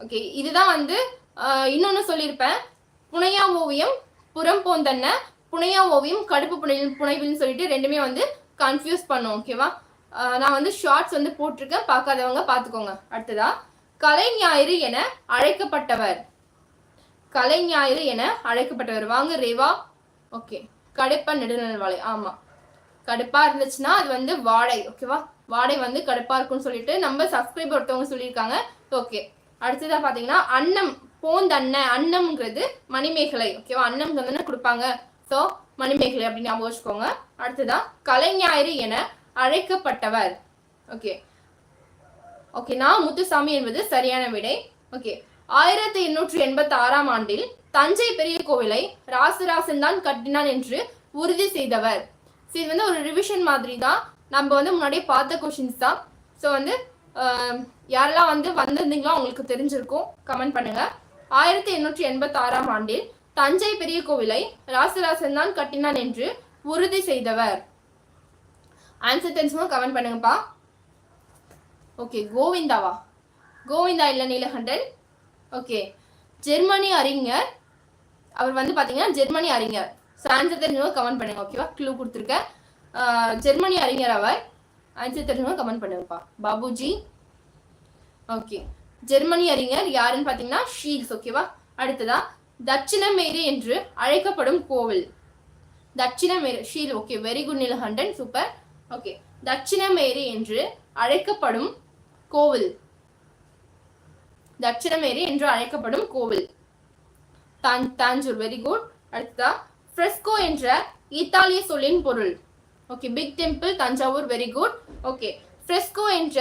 ஓகே, இதுதான் வந்து இன்னொன்னு சொல்லியிருப்பேன். புனையா ஓவியம் புறம்போந்தன்ன, புனையா ஓவியம் கடுப்பு புனைவில்னு சொல்லிட்டு 2மே வந்து கன்ஃபியூஸ் பண்ணும். ஓகேவா? நான் வந்து ஷார்ட்ஸ் வந்து போட்டிருக்கேன், பார்க்காதவங்க பார்த்துக்கோங்க. அடுத்ததா கலைஞாயிறு என அழைக்கப்பட்டவர். கலைஞாயிறு என அழைக்கப்பட்டவர். வாங்க ரேவா. ஓகே, கடுப்பா நெடுநல்வாழை. ஆமா, கடுப்பா இருந்துச்சுன்னா அது வந்து வாடை. ஓகேவா? வாடை வந்து கடுப்பா இருக்கும்னு சொல்லிட்டு நம்ம சப்ஸ்கிரைபர் ஒருத்தவங்க சொல்லியிருக்காங்க. ஓகே, அடுத்ததா பாத்தீங்கன்னா அன்னம் போந்தன்ன, அன்னம்ங்கிறது மணிமேகலை. ஓகேவா? அன்னம் தானே கொடுப்பாங்க. ஸோ மணிமேகலை அப்படின்னு ஞாபகம் வச்சுக்கோங்க. அடுத்ததா கலைஞாயிறு என அழைக்கப்பட்டவர். ஓகே ஓகே, நான் முத்துசாமி என்பது சரியான விடை. ஓகே, 1886ஆம் ஆண்டில் தஞ்சை பெரிய கோவிலை ராசராசன் தான் கட்டினான் என்று உறுதி செய்தவர். இது வந்து ஒரு ரிவிஷன் மாதிரி தான், நம்ம வந்து முன்னாடியே பார்த்த கொஸ்டின்ஸ் தான். ஸோ வந்து யாரெல்லாம் வந்து வந்திருந்தீங்களோ உங்களுக்கு தெரிஞ்சிருக்கும், கமெண்ட் பண்ணுங்க. 1886ஆம் ஆண்டில் தஞ்சை பெரிய கோவிலை ராசராசன் தான் கட்டினான் என்று உறுதி செய்தவர். ஆன்சர் தெரிஞ்சுமா கமெண்ட் பண்ணுங்கப்பா. ஓகே, கோவிந்தாவா? கோவிந்தா இல்ல, நீலகண்டன். ஓகே, ஜெர்மனி அறிஞர். அவர் வந்து பாத்தீங்கன்னா ஜெர்மனி அறிஞர். ஆன்சர் தெரிஞ்சவங்க கமெண்ட் பண்ணுங்க. ஓகேவா? க்ளூ கொடுத்துருக்கேன். ஜெர்மனி அறிஞர் அவர். ஆன்சர் தெரிஞ்சவங்க கமெண்ட் பண்ணுங்கப்பா. பாபுஜி. ஓகே, ஜெர்மனி அறிஞர் யாருன்னு பாத்தீங்கன்னா ஷீல்ஸ். ஓகேவா? அடுத்ததா தட்சிணமேரு என்று அழைக்கப்படும் கோவில். தட்சிணமேரு ஷீல். Okay, very good Neelakandan, super. Okay, Dakshinameru என்று அழைக்கப்படும் கோவில். தட்சிணமேரு என்று அழைக்கப்படும் கோவில் தாஞ்சூர். Very good. அடுத்ததா ஃப்ரெஸ்கோ என்ற இத்தாலிய சொல்லின் பொருள். Okay, big temple Thanjavur. Very good. Okay, fresco என்ற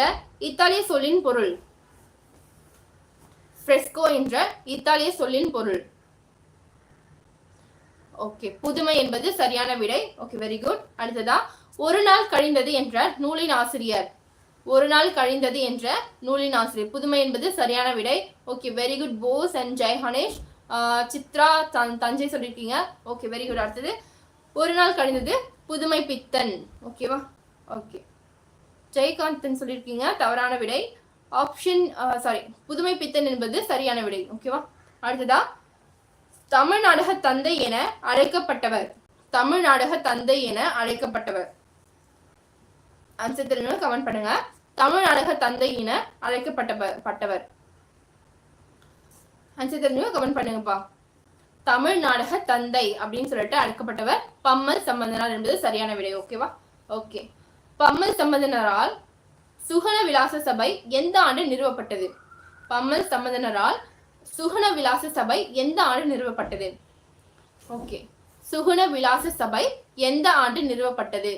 இத்தாலிய சொல்லின் பொருள். ஃப்ரெஸ்கோ என்ற இத்தாலிய சொல்லின் பொருள். ஓகே, புதுமை என்பது சரியான விடை. Okay, very good. அடுத்ததா ஒரு நாள் கழிந்தது என்ற நூலின் ஆசிரியர். ஒரு நாள் கழிந்தது என்ற நூலின் ஆசிரியர். புதுமை என்பது சரியான விடை. Okay, very good Bose and Jai Ganesh. Chitra Thanjai சொல்லியிருக்கீங்க. Okay, very good. அடுத்தது ஒரு நாள் கழிந்தது புதுமை பித்தன். ஓகேவா? ஓகே, ஜெயகாந்தன் சொல்லியிருக்கீங்க, தவறான விடை. ஆப்ஷன் சாரி, புதுமை பித்தன் என்பது சரியான விடை. ஓகேவா? அடுத்ததா தமிழ் நாடக தந்தை என அழைக்கப்பட்டவர். தமிழ் நாடக தந்தை என அழைக்கப்பட்டவர். ஆன்சர் தெரியுங்க, கமெண்ட் பண்ணுங்க. தமிழ் நாடக தந்தை என அழைக்கப்பட்டவர். ஆன்சர் தெரியுங்க, கமெண்ட் பண்ணுங்கப்பா. தமிழ் நாடக தந்தை அப்படின்னு சொல்லிட்டு அழைக்கப்பட்டவர் பம்மல் சம்பந்தனார் என்பது சரியான விடை. ஓகேவா? ஓகே, பம்மல் சம்பந்தனரால் சுகன விலாச சபை எந்த ஆண்டு நிறுவப்பட்டது? பம்மல் சம்பந்தனரால் சுகுண விலாச சபை எந்த ஆண்டு நிறுவப்பட்டது? ஓகே, சுகுண விலாச சபை எந்த ஆண்டு நிறுவப்பட்டது?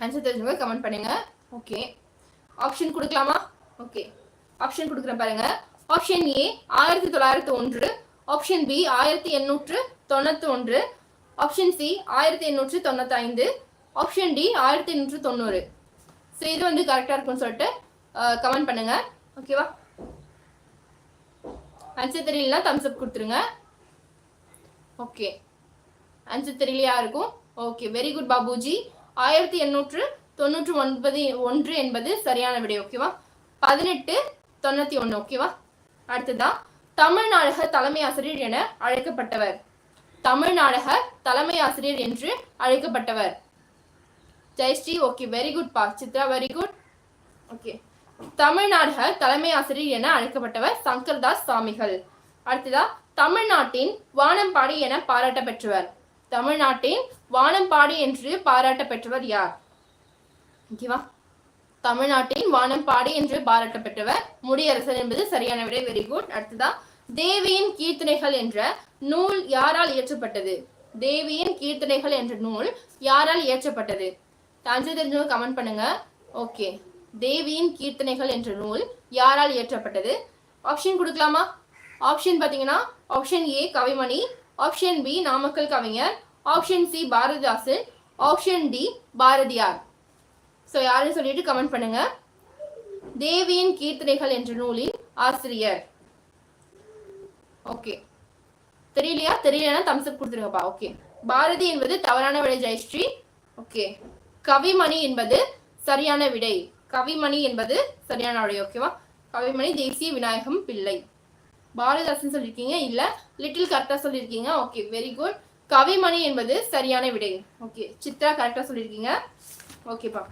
ஆன்சர் தெரிஞ்சவங்க கமெண்ட் பண்ணுங்க. ஓகே, ஆப்ஷன் கொடுக்கலாமா? ஓகே, ஆப்ஷன் கொடுக்குறேன் பாருங்க. Option A 1901, option B 1891, option C 1895, option D 1890. So இது வந்து கரெக்டாக இருக்கும்னு சொல்லிட்டு கமெண்ட் பண்ணுங்க. ஓகேவா? ஆன்சர் தெரியலனா தம்ஸ் அப் கொடுத்துருங்க. ஓகே, ஆன்சர் தெரியலையா இருக்கும். Okay, very good Babuji. 1891 என்பது சரியான விடை. ஓகேவா? 1891. ஓகேவா? அடுத்ததான் தமிழ் நாடக தலைமை ஆசிரியர் என அழைக்கப்பட்டவர். தமிழ் நாடக தலைமை ஆசிரியர் என்று அழைக்கப்பட்டவர். ஜெயஸ்ரீ. ஓகே, வெரி குட் பா. Chitra, very good. Okay, Tamil நாடக தலைமை ஆசிரியர் என அழைக்கப்பட்டவர் சங்கர்தாஸ் சுவாமிகள். அடுத்ததா தமிழ்நாட்டின் வானம்பாடி என பாராட்ட பெற்றவர். தமிழ்நாட்டின் வானம்பாடி என்று பாராட்ட பெற்றவர் யார்? ஓகேவா? தமிழ்நாட்டின் வானம்பாடி என்று பாராட்ட பெற்றவர் முடியரசன் என்பது சரியான விடை. Very good. அடுத்ததா தேவியின் கீர்த்தனைகள் என்ற நூல் யாரால் இயற்றப்பட்டது? தேவியின் கீர்த்தனைகள் என்ற நூல் யாரால் இயற்றப்பட்டது? ஆன்சர் தெரிஞ்சவங்க கமெண்ட் பண்ணுங்க. ஓகே, தேவியின் கீர்த்தனைகள் என்ற நூல் யாரால் இயற்றப்பட்டது? ஆப்ஷன் கொடுக்கலாமா? ஆப்ஷன் பார்த்தீங்கன்னா option A Kavimani, option B Namakkal Kavignar, option C Bharathidasan, option D Bharathiyar. So யாருன்னு சொல்லிட்டு கமெண்ட் பண்ணுங்க. தேவியின் கீர்த்தனைகள் என்ற நூலின் ஆசிரியர். ஓகே, தெரியலையா? தெரியலன்னா தம்ஸ் அப் கொடுத்துருங்கப்பா. ஓகே, பாரதி என்பது தவறான விடை ஜெயஸ்ரீ. ஓகே, கவிமணி என்பது சரியான விடை. கவிமணி என்பது சரியான விடை. ஓகேவா? கவிமணி தேசிய விநாயகம் பிள்ளை. பாரதிதாசன் சொல்லியிருக்கீங்க, இல்ல லிட்டில் கரெக்டா சொல்லியிருக்கீங்க. Okay, very good. கவிமணி என்பது சரியான விடை. ஓகே, சித்ரா கரெக்டா சொல்லியிருக்கீங்க. ஓகேப்பா.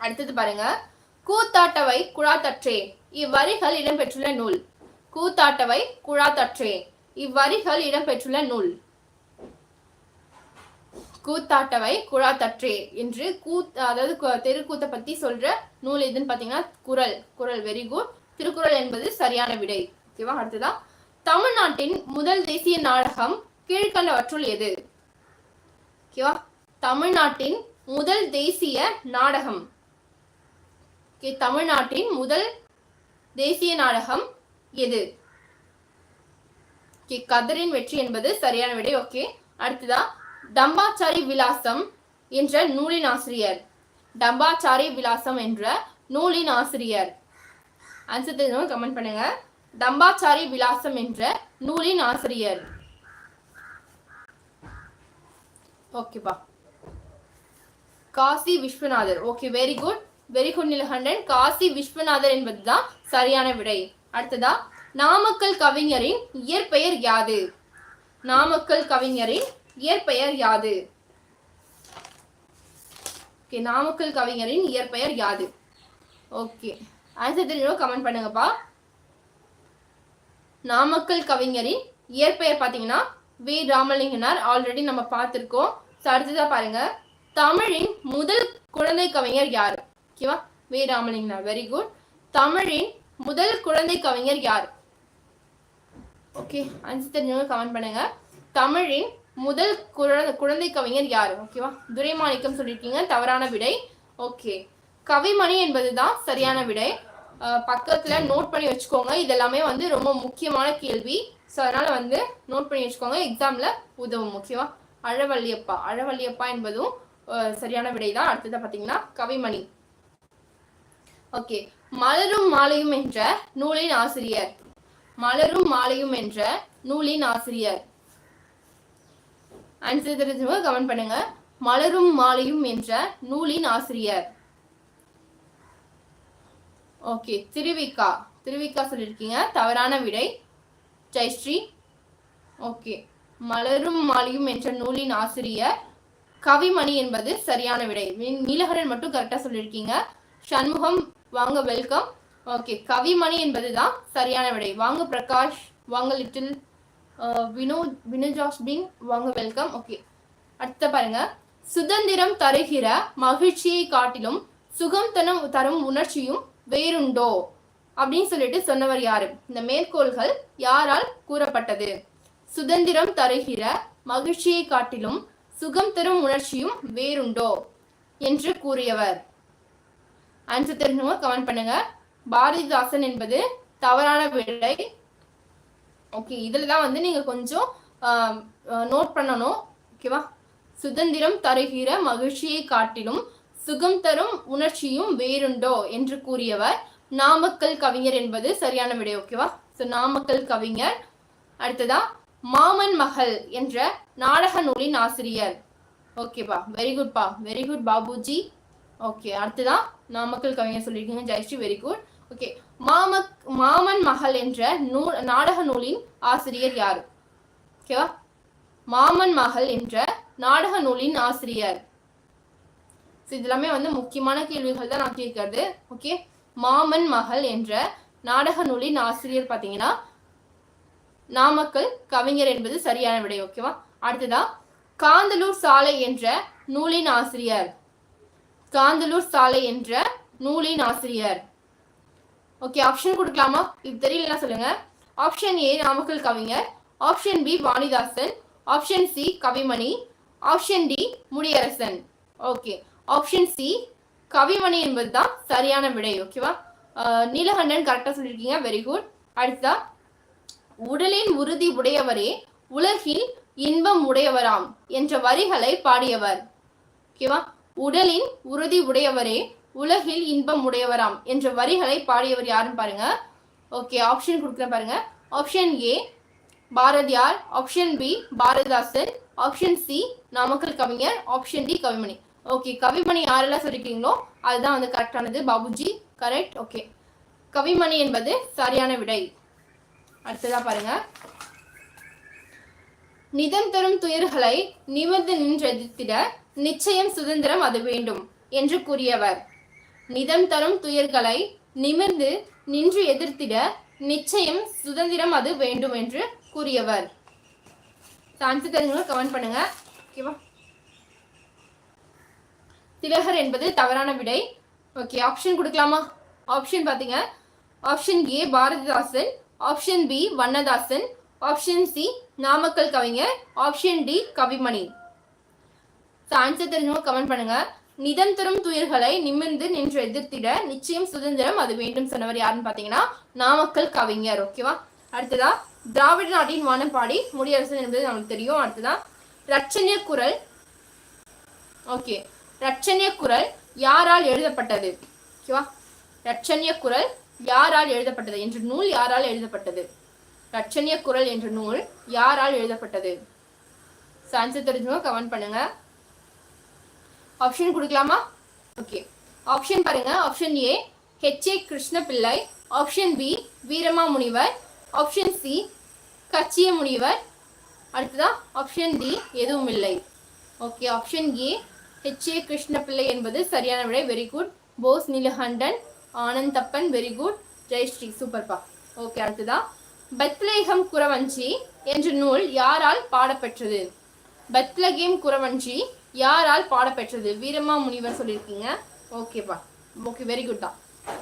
அடுத்தது பாருங்க. கூத்தாட்டவை குழாத்தற்றே இவ்வரிகள் இடம்பெற்றுள்ள நூல். கூத்தாட்டவை குழாத்தற்றே இவ்வரிகள் இடம்பெற்றுள்ள நூல். கூத்தாட்டவை குழாத்தற்றே என்று அதாவது தெருக்கூத்தை பத்தி சொல்ற நூல் எதுன்னு பாத்தீங்கன்னா குறள். குறள். Very good. திருக்குறள் என்பது சரியான விடை. ஓகேவா? அடுத்ததா தமிழ்நாட்டின் முதல் தேசிய நாடகம் கீழ்கண்டவற்றுள் எது? ஓகேவா? தமிழ்நாட்டின் முதல் தேசிய நாடகம். தமிழ்நாட்டின் முதல் தேசிய நாடகம் எது? கதரின் வெற்றி என்பது சரியான விடை. ஓகே, அடுத்ததா டம்பாச்சாரி விலாசம் என்ற நூலின் ஆசிரியர். டம்பாச்சாரி விலாசம் என்ற நூலின் ஆசிரியர். ஆன்சர் தெரிஞ்சவங்க கமெண்ட் பண்ணுங்க. டம்பாச்சாரி விலாசம் என்ற நூலின் ஆசிரியர். ஓகேப்பா. Kasi Viswanathar. Okay, very good. Very good Neelakandan. Kasi Viswanathar என்பதுதான் சரியான விடை. அடுத்ததா நாமக்கல் கவிஞரின் இயற்பெயர் யாது? நாமக்கல் கவிஞரின் இயற்பெயர் யாது? ஓகே, நாமக்கல் கவிஞரின் இயற்பெயர் யாது? ஓகே, ஆன்சர் தெரியும் கமெண்ட் பண்ணுங்கப்பா. நாமக்கல் கவிஞரின் இயற்பெயர் பார்த்தீங்கன்னா வி ராமலிங்கனார். ஆல்ரெடி நம்ம பார்த்துருக்கோம். அடுத்ததா பாருங்க, தமிழின் முதல் குழந்தை கவிஞர் யார்? ஓகேவா, வி ராமலிங்கனார். Very good. தமிழின் முதல் குழந்தை கவிஞர் யார்? ஓகே, ஆன்சர் தெரிஞ்சவங்க கமெண்ட் பண்ணுங்க. தமிழின் முதல் குழந்தை கவிஞர் யார்? ஓகேவா, துரைமாணிக்கம் சொல்லியிருக்கீங்க, தவறான விடை. ஓகே, கவிமணி என்பதுதான் சரியான விடை. பக்கத்துல நோட் பண்ணி வச்சுக்கோங்க. இதெல்லாமே வந்து ரொம்ப முக்கியமான கேள்வி. ஸோ அதனால வந்து நோட் பண்ணி வச்சுக்கோங்க, எக்ஸாம்ல உதவும். ஓகேவா, அழவள்ளியப்பா. அழவள்ளியப்பா என்பதும் சரியான விடை தான். அடுத்தது பார்த்தீங்கன்னா கவிமணி. ஓகே, மலரும் மாலையும் என்ற நூலின் ஆசிரியர். மலரும் மாலையும் என்ற நூலின் ஆசிரியர். ஆன்சர் தெரிஞ்சவங்க கமெண்ட் பண்ணுங்க. மலரும் மாலையும் என்ற நூலின் ஆசிரியர். ஓகே, திருவிக்கா. திருவிக்கா சொல்லியிருக்கீங்க, தவறான விடை. ஜெயஸ்ரீ. ஓகே, மலரும் மாலையும் என்ற நூலின் ஆசிரியர் கவிமணி என்பது சரியான விடை. நீலகரன் மட்டும் கரெக்டா சொல்லியிருக்கீங்க. சண்முகம் வாங்க, வெல்கம். ஓகே, கவிமணி என்பதுதான் சரியான விடை. வாங்க பிரகாஷ், வாங்க லிட்டில். வினோஜாஸ்பின் வாங்க, வெல்கம். ஓகே, அடுத்த பாருங்க, சுதந்திரம் தருகிற மகிழ்ச்சியை காட்டிலும் சுகம் தரும் உணர்ச்சியும் வேறுண்டோ அப்படின்னு சொல்லிட்டு சொன்னவர் யாரு? இந்த மேற்கோள்கள் யாரால் கூறப்பட்டது? சுதந்திரம் தருகிற மகிழ்ச்சியை காட்டிலும் சுகம் தரும் உணர்ச்சியும் வேறுண்டோ என்று கூறியவர். ஆன்சர் தெரிஞ்சவங்க கமெண்ட் பண்ணுங்க. பாரதிதாசன் என்பது தவறான விடை. ஓகே, இதுல தான் வந்து நீங்க கொஞ்சம் நோட் பண்ணணும். ஓகேவா, சுதந்திரம் தருகிற மகிழ்ச்சியை காட்டிலும் சுகம் தரும் உணர்ச்சியும் வேறுண்டோ என்று கூறியவர் நாமக்கல் கவிஞர் என்பது சரியான விடை. ஓகேவா, ஸோ நாமக்கல் கவிஞர். அடுத்ததா மாமன் மகள் என்ற நாடக நூலின் ஆசிரியர். ஓகேப்பா, வெரி குட்பா, வெரி குட் பாபுஜி. ஓகே, அடுத்ததான் நாமக்கல் கவிஞர் சொல்லியிருக்கீங்க, ஜெயஸ்ரீ, வெரி குட். ஓகே, மாமன் மகள் என்ற நாடக நூலின் ஆசிரியர் யாரு? ஓகேவா, மாமன் மகள் என்ற நாடக நூலின் ஆசிரியர். இதெல்லாமே வந்து முக்கியமான கேள்விகள் தான் நான் கேட்கறது. ஓகே, மாமன் மகள் என்ற நாடக நூலின் ஆசிரியர் பார்த்தீங்கன்னா நாமக்கல் கவிஞர் என்பது சரியான விடை. ஓகேவா, அடுத்ததா காந்தலூர் சாலை என்ற நூலின் ஆசிரியர். காந்தலூர் சாலை என்ற நூலின் ஆசிரியர். ஓகே, ஆப்ஷன் கொடுக்கலாமா? இது தெரியலன்னா சொல்லுங்க. Option A Namakkal Kavignar, option B Vanidasan, option C Kavimani, option D Mudiyarasan. Okay, option C Kavimani என்பதுதான் சரியான விடை. ஓகேவா, நீலகண்டன் கரெக்டா சொல்லியிருக்கீங்க, வெரி குட். அடுத்ததா உடலின் உறுதி உடையவரே உலகில் இன்பம் உடையவராம் என்ற வரிகளை பாடியவர். ஓகேவா, உடலின் உறுதி உடையவரே உலகில் இன்பம் உடையவராம் என்ற வரிகளை பாடியவர் யாருன்னு பாருங்க. ஓகே, ஆப்ஷன் கொடுக்குறேன் பாருங்க. Option A Bharathiyar, option B Bharathidasan, option C Namakkal Kavignar, option D Kavimani. Okay, Kavimani யாரெல்லாம் சொல்லிருக்கீங்களோ அதுதான் வந்து கரெக்டானது. பாபுஜி கரெக்ட். ஓகே, கவிமணி என்பது சரியான விடை. அடுத்ததா பாருங்க, நிதம் தரும் துயர்களை நிமிர்ந்து நின்று எதிர்த்திட நிச்சயம் சுதந்திரம் அது வேண்டும் என்று கூறியவர். நிதம் தரும் துயர்களை நிமிர்ந்து நின்று எதிர்த்திட நிச்சயம் சுதந்திரம் அது வேண்டும் என்று கூறியவர். ஆன்சர் தெரிஞ்சவங்க கமெண்ட் பண்ணுங்க. ஓகேவா, திலகர் என்பது தவறான விடை. ஓகே, ஆப்ஷன் கொடுக்கலாமா? ஆப்ஷன் பாத்தீங்க, option A Bharathidasan, option B Vannadasan, option C Namakkal Kavignar, option D Kavimani. Answer தெரிஞ்சவங்க கமெண்ட் பண்ணுங்க. நிதம் தரும் துயர்களை நிமிர்ந்து நின்று எதிர்த்திட நிச்சயம் சுதந்திரம் அது வேண்டும் சொன்னவர் யாருன்னு பாத்தீங்கன்னா நாமக்கல் கவிஞர். ஓகேவா, அடுத்ததா திராவிட நாட்டின் வானம்பாடி முடியரசன் என்பது நமக்கு தெரியும். அடுத்ததா ரட்சண்ய குரல். ஓகே, ரட்சண்ய குரல் யாரால் எழுதப்பட்டது? ஓகேவா, ரட்சண்ய குரல் யாரால் எழுதப்பட்டது என்ற நூல் யாரால் எழுதப்பட்டது? ரட்சண்ய குரல் என்ற நூல் யாரால் எழுதப்பட்டது? ஆன்சர் தெரிஞ்சவங்க கமெண்ட் பண்ணுங்க. ஆப்ஷன் கொடுக்கலாமா? ஓகே, ஆப்ஷன் பாருங்க. Option A H A. Krishna Pillai, option B வீரமா முனிவர், ஆப்ஷன் சி கச்சிய முனிவர், அடுத்ததா ஆப்ஷன் டி எதுவும் இல்லை. Okay, option A H A. Krishna Pillai என்பது சரியான விடை. Very good. Bose Neelakandan, Anand Thappan, very good. Jayashree, சூப்பர்பா. ஓகே, அடுத்ததா பெத்லேகம் குறவஞ்சி என்ற நூல் யாரால் பாடப்பெற்றது? பெத்லகேம் குறவஞ்சி யாரால் பாடப்பெற்றது? வீரமா முனிவர் சொல்லியிருக்கீங்க. ஓகேப்பா, ஓகே, வெரி குட் தான்.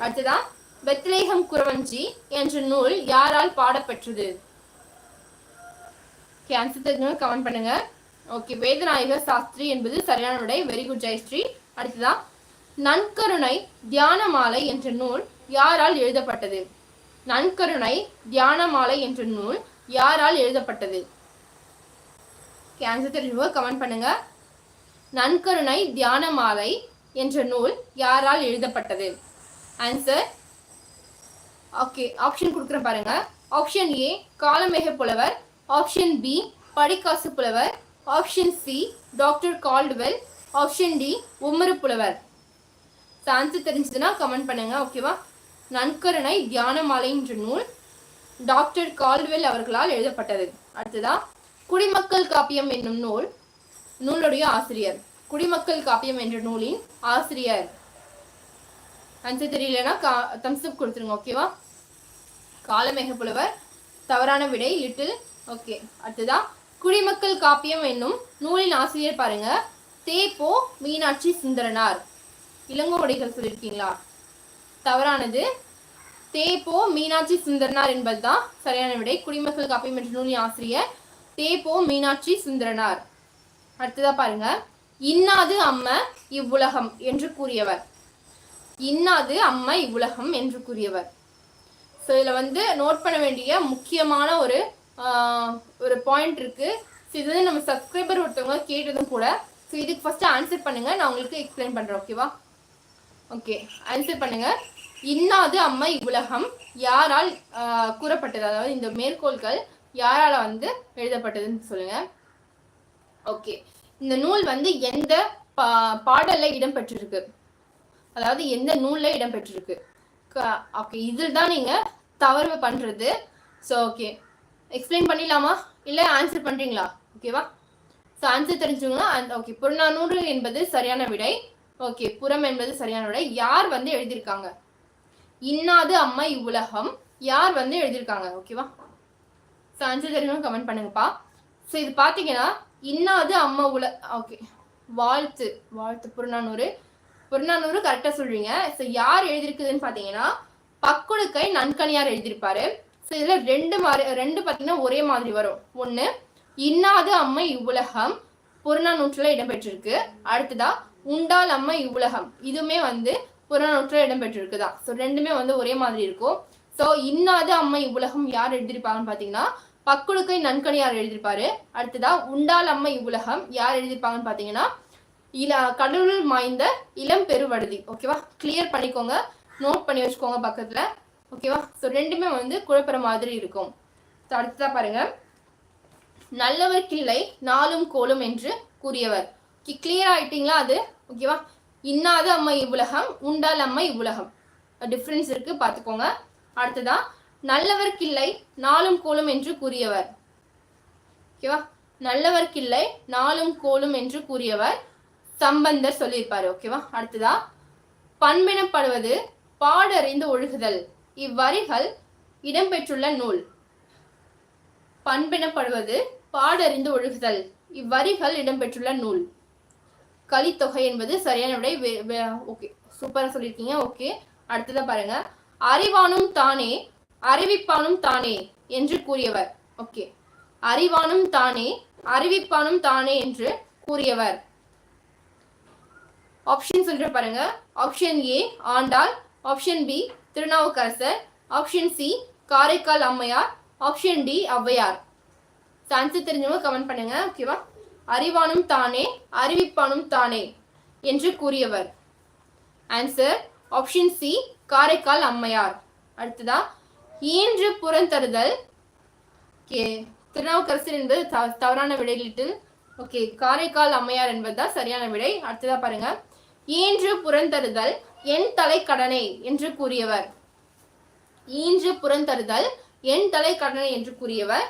அடுத்ததான் பெத்லேகம் குறவஞ்சி என்ற நூல் யாரால் பாடப்பெற்றது? ஆன்சர் கமெண்ட் பண்ணுங்க. ஓகே, வேதநாயக சாஸ்திரி என்பது சரியான விடை. Very good Jayashree. அடுத்ததான் நன்கருணை தியானமாலை என்ற நூல் யாரால் எழுதப்பட்டது? நன்கருணை தியானமாலை என்ற நூல் யாரால் எழுதப்பட்டது? ஆன்சர் தெரிஞ்சவங்க கமெண்ட் பண்ணுங்க. நன்கருணை தியானமாலை என்ற நூல் யாரால் எழுதப்பட்டது? ஆன்சர் ஓகே, ஆப்ஷன் கொடுக்குறேன் பாருங்க. ஆப்ஷன் ஏ காலமேக புலவர், option B Padikkasu Pulavar, option C doctor Caldwell, option D Umaru Pulavar. Answer தெரிஞ்சதுன்னா கமெண்ட் பண்ணுங்க. ஓகேவா? நன்கருணை தியானமாலை என்ற நூல் டாக்டர் கால்டுவெல் அவர்களால் எழுதப்பட்டது. அடுத்ததா குடிமக்கள் காப்பியம் என்னும் நூலுடைய ஆசிரியர். குடிமக்கள் காப்பியம் என்ற நூலின் ஆசிரியர். ஆன்சர் தெரியலன்னா தம்ஸ்அப் கொடுத்துருங்க. ஓகேவா? காலமேக புலவர் தவறான விடை, லிட்டில். ஓகே, அடுத்ததா குடிமக்கள் காப்பியம் என்னும் நூலின் ஆசிரியர் பாருங்க, தேப்போ மீனாட்சி சுந்தரனார். இளங்கோவடிகள் சொல்லியிருக்கீங்களா? தவறானது. தேப்போ மீனாட்சி சுந்தரனார் என்பதுதான் சரியான விடை. குடிமக்கள் காப்பியம் என்ற நூலின் ஆசிரியர் தேப்போ மீனாட்சி சுந்தரனார். அடுத்ததா பாருங்க, இன்னாது அம்ம இவ்வுலகம் என்று கூறியவர். இன்னாது அம்ம இவ்வுலகம் என்று கூறியவர். ஸோ இதில் நோட் பண்ண வேண்டிய முக்கியமான ஒரு பாயிண்ட் இருக்கு. ஸோ இது வந்து நம்ம சப்ஸ்கிரைபர் ஒருத்தவங்க கேட்டதும் கூட. ஸோ இதுக்கு ஃபர்ஸ்ட் ஆன்சர் பண்ணுங்க, நான் உங்களுக்கு எக்ஸ்பிளைன் பண்றேன். ஓகேவா? ஓகே, ஆன்சர் பண்ணுங்க. இன்னாது அம்ம இவ்வுலகம் யாரால் கூறப்பட்டது? அதாவது இந்த மேற்கோள்கள் யாரால எழுதப்பட்டதுன்னு சொல்லுங்க. ஓகே, இந்த நூல் எந்த பாடல்ல இடம்பெற்றிருக்கு? அதாவது எந்த நூல்ல இடம்பெற்றிருக்கு? ஓகே, இதில் தான் நீங்க தவறு பண்றது. ஸோ ஓகே, எக்ஸ்பிளைன் பண்ணிடலாமா இல்லை ஆன்சர் பண்றீங்களா? ஓகேவா? ஸோ ஆன்சர் தெரிஞ்சுங்களா? ஓகே, புறநானூறு என்பது சரியான விடை. ஓகே, புறம் என்பது சரியான விடை. யார் எழுதியிருக்காங்க? இன்னாது அம்மா இவ்வுலகம் யார் எழுதியிருக்காங்க? ஓகேவா? ஸோ ஆன்சர் தெரியும் கமெண்ட் பண்ணுங்கப்பா. ஸோ இது பார்த்தீங்கன்னா இன்னாது அம்மா ஓகே, வாழ்த்து புறநானூறு கரெக்டாக சொல்றீங்க. ஸோ யார் எழுதியிருக்குதுன்னு பார்த்தீங்கன்னா பக்குடுக்கை நன்கணியார் எழுதியிருப்பாரு. ஸோ இதில் ரெண்டு பார்த்தீங்கன்னா ஒரே மாதிரி வரும். ஒன்று இன்னாது அம்மை இவ்வுலகம் புறநானூற்றில் இடம்பெற்றிருக்கு. அடுத்ததா உண்டால் அம்மை இவ்வுலகம் இதுவுமே புறநானூற்றில் இடம்பெற்றிருக்குதான். ஸோ ரெண்டுமே ஒரே மாதிரி இருக்கும். ஸோ இன்னாது அம்மை இவ்வுலகம் யார் எழுதியிருப்பாங்கன்னு பார்த்தீங்கன்னா பக்குடுக்கை நன்கணியார் எழுதியிருப்பாரு. அடுத்ததா உண்டால் அம்மை இவ்வுலகம் யார் எழுதியிருப்பாங்கன்னு பார்த்தீங்கன்னா கடவுள் மாய்ந்த இளம் பெருவடுதி. ஓகேவா? கிளியர் பண்ணிக்கோங்க, நோட் பண்ணி வச்சுக்கோங்க பக்கத்துல. ஓகேவா? ஸோ ரெண்டுமே குழப்பற மாதிரி இருக்கும். ஸோ அடுத்ததா பாருங்க, நல்லவர் கிள்ளை நாளும் கோலும் என்று கூறியவர். கிளியர் ஆயிட்டீங்களா? அது ஓகேவா? இன்னாது அம்மை இவ்வுலகம், உண்டால் அம்மை இவ்வுலகம் டிஃப்ரென்ஸ் இருக்கு, பார்த்துக்கோங்க. அடுத்ததா நல்லவர் கிள்ளை நாளும் கோலும் என்று கூறியவர். ஓகேவா? நல்லவர் கிள்ளை நாளும் கோலும் என்று கூறியவர் சம்பந்தர் சொல்லியிருப்பாரு. ஓகேவா? அடுத்ததா பண்பெனப்படுவது பாடறிந்து ஒழுகுதல் இவ்வரிகள் இடம்பெற்றுள்ள நூல். பண்பெனப்படுவது பாடறிந்து ஒழுகுதல் இவ்வரிகள் இடம்பெற்றுள்ள நூல். கலித்தொகை என்பது சரியான விடை. ஓகே, சூப்பரா சொல்லியிருக்கீங்க. ஓகே, அடுத்ததா பாருங்க, அறிவானும் தானே அறிவிப்பானும் தானே என்று கூறியவர். ஓகே, அறிவானும் தானே அறிவிப்பானும் தானே என்று கூறியவர். ஆப்ஷன் சொல்ற பாருங்க. Option A Andal, option B Thirunavukkarasar, option C Karaikkal Ammaiyar, option D Avvaiyar. Answer தெரிஞ்சவங்க கமெண்ட் பண்ணுங்க. ஓகேவா? அறிவானும் தானே அறிவிப்பானும் தானே என்று கூறியவர். ஆன்சர் ஆப்ஷன் சி காரைக்கால் அம்மையார். அடுத்ததா ஈன்று புறந்தருதல். திருநாவுக்கரசர் என்பது தவறான விடை, லிட்டில். ஓகே, காரைக்கால் அம்மையார் என்பதுதான் சரியான விடை. அடுத்ததா பாருங்க, ஈன்று புறந்தருதல் என் தலை கடனை என்று கூறியவர். ஈன்று புறந்தருதல் என் தலை கடனை என்று கூறியவர்.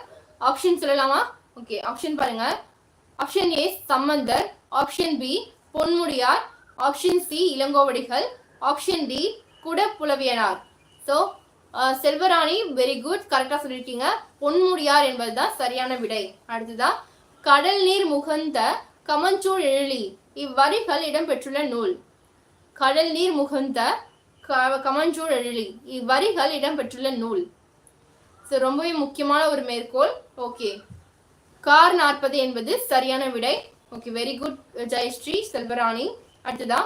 ஆப்ஷன் சொல்லலாமா? ஓகே, ஆப்ஷன் பாருங்க. Option A Sambandar, option B Ponmudiyar, option C Ilangovadigal, option D Kudapulaviyanar. So Selvarani very good, கரெக்டா சொல்லியிருக்கீங்க. பொன்முடியார் என்பதுதான் சரியான விடை. அடுத்ததா கடல் நீர் முகந்த கமஞ்சூழ் எழிலி இவ்வரிகள் இடம்பெற்றுள்ள நூல். கடல் நீர் முகந்த கமஞ்சூழ் எழிலி இவ்வரிகள் இடம்பெற்றுள்ள நூல். ஸோ ரொம்பவே முக்கியமான ஒரு மேற்கோள். ஓகே, கார் 40 என்பது சரியான விடை. Okay, very good Jayashree Selvarani. அடுத்ததா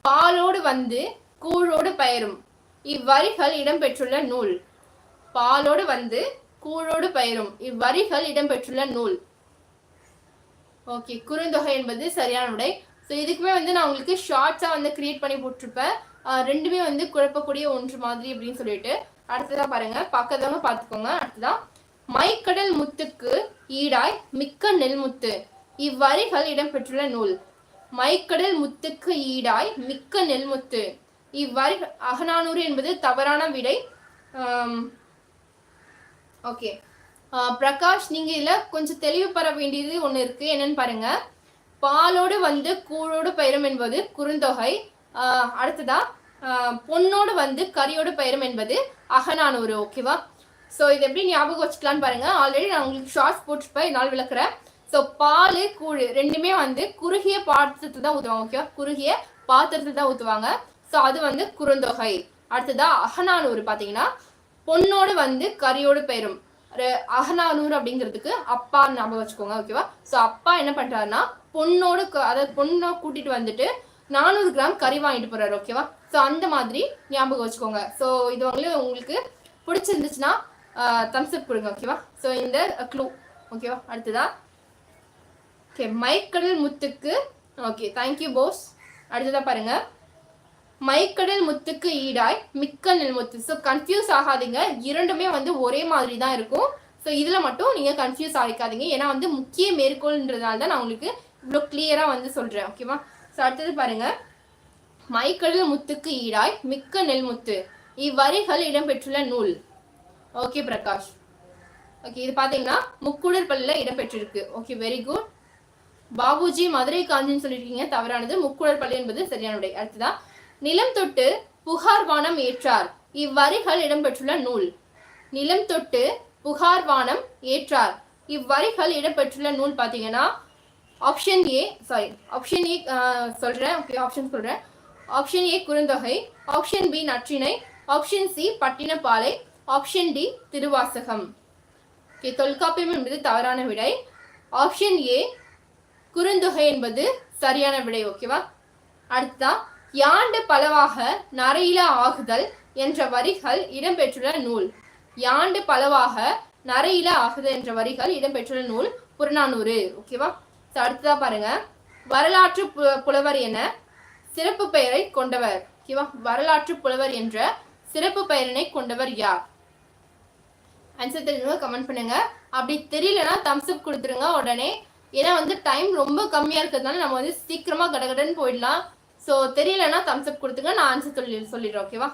பாலோடு வந்து கூழோடு பெயரும் இவ்வரிகள் இடம்பெற்றுள்ள நூல். பாலோடு வந்து கூழோடு பெயரும் இவ்வரிகள் இடம்பெற்றுள்ள நூல். ஓகே, குறுந்தொகை என்பது சரியான விடை. ஸோ இதுக்குமே வந்து நான் உங்களுக்கு ஷார்ட்ஸாக வந்து கிரியேட் பண்ணி போட்டிருப்பேன். ரெண்டுமே வந்து குழப்பக்கூடிய ஒன்று மாதிரி அப்படின்னு சொல்லிட்டு. அடுத்ததா பாருங்க, பக்கத்தவங்க பார்த்துக்கோங்க. அடுத்ததா மைக்கடல் முத்துக்கு ஈடாய் மிக்க நெல்முத்து இவ்வரிகள் இடம்பெற்றுள்ள நூல். மைக்கடல் முத்துக்கு ஈடாய் மிக்க நெல்முத்து இவ்வரி அகநானூறு என்பது தவறான விடை. ஓகே பிரகாஷ், நீங்க இதுல கொஞ்சம் தெளிவு பெற வேண்டியது ஒண்ணு இருக்கு. என்னன்னு பாருங்க, பாலோடு வந்து கூழோடு பெயரும் என்பது குறுந்தொகை. அடுத்ததா பொன்னோடு வந்து கரியோடு பெயரும் என்பது அகநானூறு. ஓகேவா? ஸோ இது எப்படி ஞாபகம் வச்சுக்கலான்னு பாருங்க. ஆல்ரெடி நான் உங்களுக்கு ஷார்ட்ஸ் போட்டிருப்பேன், இதனால் விளக்குறேன். ஸோ பால் கூழ் ரெண்டுமே வந்து குறுகிய பாத்திரத்தில் தான் ஊற்றுவாங்க. ஓகேவா? குறுகிய பாத்திரத்தில் தான் ஊற்றுவாங்க. ஸோ அது வந்து குறுந்தொகை. அடுத்ததா அகநானூறு பார்த்தீங்கன்னா பொன்னோடு வந்து கரியோடு பெயரும். அகநானூறு அப்படிங்கிறதுக்கு அப்பா ஞாபகம் வச்சுக்கோங்க. ஓகேவா? ஸோ அப்பா என்ன பண்றாருன்னா பொண்ணோடு அதாவது பொண்ணை கூட்டிட்டு வந்துட்டு 400 கிராம் கறி வாங்கிட்டு போறாரு. ஓகேவா? ஸோ அந்த மாதிரி ஞாபகம் வச்சுக்கோங்க. ஸோ இது உங்களுக்கு பிடிச்சிருந்துச்சுன்னா தம்ஸ் அப் கொடுங்க. ஓகேவா? ஸோ இந்த க்ளூ. ஓகேவா? அடுத்ததா ஓகே, மைக்கடல் முத்துக்கு. Okay, thank you boss. அடுத்ததா பாருங்க, மைக்கடல் முத்துக்கு ஈடாய் மிக்க நெல்முத்து. ஸோ கன்ஃபியூஸ் ஆகாதீங்க, இரண்டுமே வந்து ஒரே மாதிரி தான் இருக்கும். ஸோ இதில் மட்டும் நீங்கள் கன்ஃபியூஸ் ஆகிக்காதீங்க. ஏன்னா வந்து முக்கிய மேற்கோள்ன்றதால தான் நான் உங்களுக்கு இவ்வளோ கிளியராக வந்து சொல்கிறேன். ஓகேவா? ஸோ அடுத்தது பாருங்க, மைக்கடல் முத்துக்கு ஈடாய் மிக்க நெல்முத்து இவ்வரிகள் இடம்பெற்றுள்ள நூல். ஓகே பிரகாஷ். ஓகே, இது பார்த்தீங்கன்னா முக்குடர் பள்ளியில் இடம்பெற்றிருக்கு. Okay, very good. Babuji Madurai காஞ்சின்னு சொல்லியிருக்கீங்க, தவறானது. முக்குடர் பள்ளி என்பது சரியான விடை. அடுத்ததா நிலம் தொட்டு புகார் வானம் ஏற்றார் இவ்வரிகள் இடம்பெற்றுள்ள நூல். நிலம் தொட்டு புகார் வானம் ஏற்றார் இவ்வரிகள் இடம்பெற்றுள்ள நூல் பார்த்தீங்கன்னா ஆப்ஷன் ஏ சொல்றேன். ஓகே, ஆப்ஷன் சொல்றேன். Option A Kurunthogai, option B Natrinai, option C Pattinappalai, option D Thiruvasagam. Okay, Tholkappiyam என்பது தவறான விடை. ஆப்ஷன் ஏ குறுந்தொகை என்பது சரியான விடை. ஓகேவா? அடுத்ததா யாண்டு பலவாக நரையில ஆகுதல் என்ற வரிகள் இடம்பெற்றுள்ள நூல். யாண்டு பலவாக நரையில ஆகுதல் என்ற வரிகள் இடம்பெற்றுள்ள நூல் புறநானூறு. ஓகேவா? அடுத்ததா பாருங்க, வரலாற்று புலவர் என சிறப்பு பெயரை கொண்டவர். ஓகேவா? வரலாற்று புலவர் என்ற சிறப்பு பெயரினை கொண்டவர் யார்? ஆன்சர் தெரிஞ்சவங்க கமெண்ட் பண்ணுங்க. அப்படி தெரியலன்னா தம்ஸ் அப் கொடுத்துருங்க உடனே. ஏன்னா வந்து டைம் ரொம்ப கம்மியா இருக்கிறதுனால நம்ம வந்து சீக்கிரமா கடகடன்னு போயிடலாம். ஸோ தெரியலன்னா தம்ஸ் அப் கொடுத்துங்க, நான் ஆன்சர் சொல்லிடுறேன். ஓகேவா?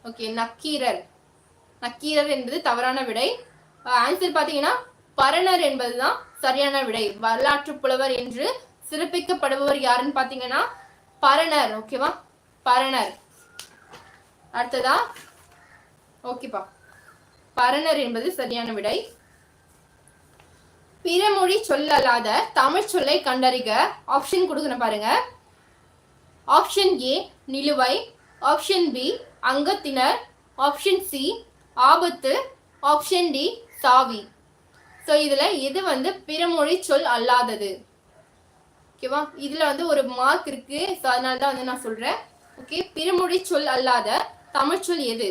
ஓகே, நக்கீரர். நக்கீரர் என்பது தவறான விடை. ஆன்சர் பார்த்தீங்கன்னா பரணர் என்பதுதான் சரியான விடை. வரலாற்று புலவர் என்று சிறப்பிக்கப்படுபவர் யாருன்னு பார்த்தீங்கன்னா பரணர். ஓகேவா? பரணர். அடுத்ததா ஓகேப்பா, பரணர் என்பது சரியான விடை. பிறமொழி சொல்லல்லாத தமிழ் சொல்லை கண்டறிக. ஆப்ஷன் கொடுக்கணும் பாருங்க. ஆப்ஷன் ஏ நிலுவை, ஆப்ஷன் பி அங்கத்தினர், ஆப்ஷன் சி ஆபத்து, ஆப்ஷன் டி சாவி. ஸோ இதுல எது வந்து பிறமொழி சொல் அல்லாதது? ஓகேவா? இதுல வந்து ஒரு மார்க் இருக்கு. ஸோ அதனால தான் வந்து நான் சொல்றேன். ஓகே, பிறமொழி சொல் அல்லாத தமிழ் சொல் எது?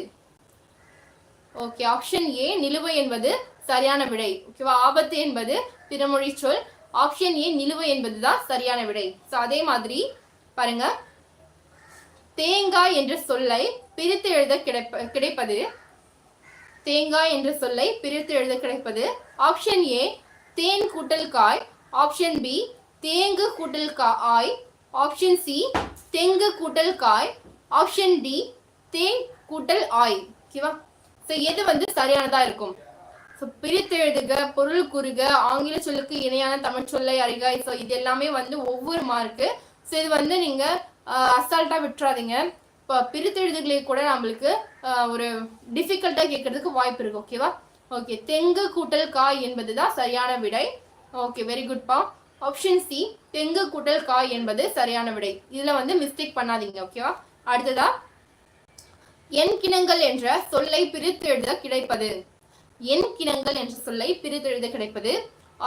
ஓகே, ஆப்ஷன் ஏ நிலுவை என்பது சரியான விடை. ஓகேவா? ஆபத்து என்பது பிறமொழி சொல். ஆப்ஷன் ஏ நிலுவை என்பதுதான் சரியான விடை. ஸோ அதே மாதிரி பாருங்க, தேங்காய் என்ற சொல்லை பிரித்து எழுத கிடைப்பது. தேங்காய் என்ற சொல்லை பிரித்து எழுத கிடைப்பது. ஆப்ஷன் ஏ தேன் கூட்டல் காய், ஆப்ஷன் பி தேங்கு கூட்டல் காய், ஆப்ஷன் சி தெங்கு கூட்டல் காய், ஆப்ஷன் டி தேன் கூட்டல் ஆய். ஓகேவா? ஸோ எது வந்து சரியானதா இருக்கும்? ஸோ பிரித்து எழுதுக, பொருள் கூறுக, ஆங்கில சொல்லுக்கு இணையான தமிழ் சொல்லை அறிக. ஸோ இது எல்லாமே வந்து ஒவ்வொரு மார்க்கு. ஸோ இது வந்து நீங்க அசால்ட்டா விட்டுறாதீங்க. பிரித்தெழுதுகளை கூட நம்மளுக்கு ஒரு டிஃபிகல்ட்டா கேட்கறதுக்கு வாய்ப்பு இருக்கு. ஓகேவா? ஓகே, தெங்கு கூட்டல் காய் என்பதுதான் சரியான விடை. ஓகே, வெரி குட்பா. ஆப்ஷன் சி, தெங்கு கூட்டல் காய் என்பது சரியான விடை. இதுல வந்து மிஸ்டேக் பண்ணாதீங்க. ஓகேவா? அடுத்ததா, எண் கிணங்கள் என்ற சொல்லை பிரித்து எழுத கிடைப்பது. எண் கிணங்கள் என்ற சொல்லை பிரித்து எழுத கிடைப்பது.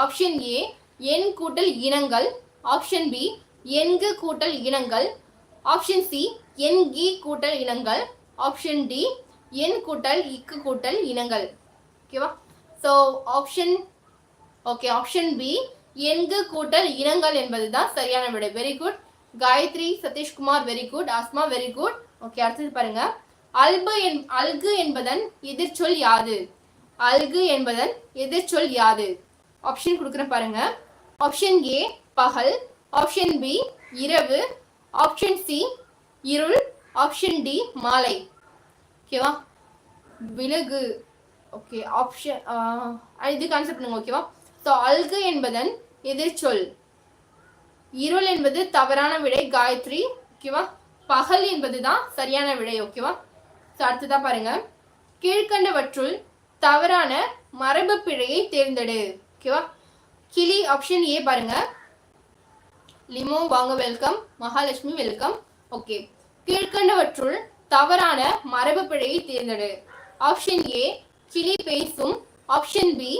ஆப்ஷன் ஏ, எண் கூட்டல் இனங்கள். ஆப்ஷன் பி, எண்கு கூட்டல் இனங்கள். ஆப்ஷன் சி, எண்கி கூட்டல் இனங்கள். ஆப்ஷன் டி, எண் கூட்டல் இக்கு கூட்டல் இனங்கள். ஓகேவா? ஸோ ஆப்ஷன் பி, எண்கு கூட்டல் இனங்கள் என்பதுதான் சரியான விடை. Very good Gayathri, Sathishkumar very good, Asma very good. Okay, அடுத்தது பாருங்க. அல்கு என்பதன் எதிர்ச்சொல் யாது? அல்கு என்பதன் எதிர்ச்சொல் யாது? ஆப்ஷன் கொடுக்குறேன் பாருங்க. ஆப்ஷன் ஏ பகல், ஆப்ஷன் பி இரவு, ஆப்ஷன் சி இருள், ஆப்ஷன் டி மாலை. ஓகேவா? விலகு. ஓகே, ஆப்ஷன் இது கான்செப்ட் பண்ணுங்க. ஓகேவா? ஸோ அல்கு என்பதன் எதிர்ச்சொல். இருள் என்பது தவறான விடை காயத்ரி. ஓகேவா? பகல் என்பதுதான் சரியான விடை. ஓகேவா? ஸோ அடுத்ததா பாருங்க. கீழ்கண்டவற்றுள் தவறான மரபு பிழையை தேர்ந்தெடு. ஓகேவா? கிளி ஆப்ஷன் ஏ பாருங்க. லிமோ வாங்க, வெல்கம். மகாலட்சுமி வெல்கம். ஓகே, கீழ்கண்டவற்றுள் தவறான மரபு பிழையை தேர்ந்தெடு. ஆப்ஷன் ஏ, கிளி பேசும். ஆப்ஷன் பி,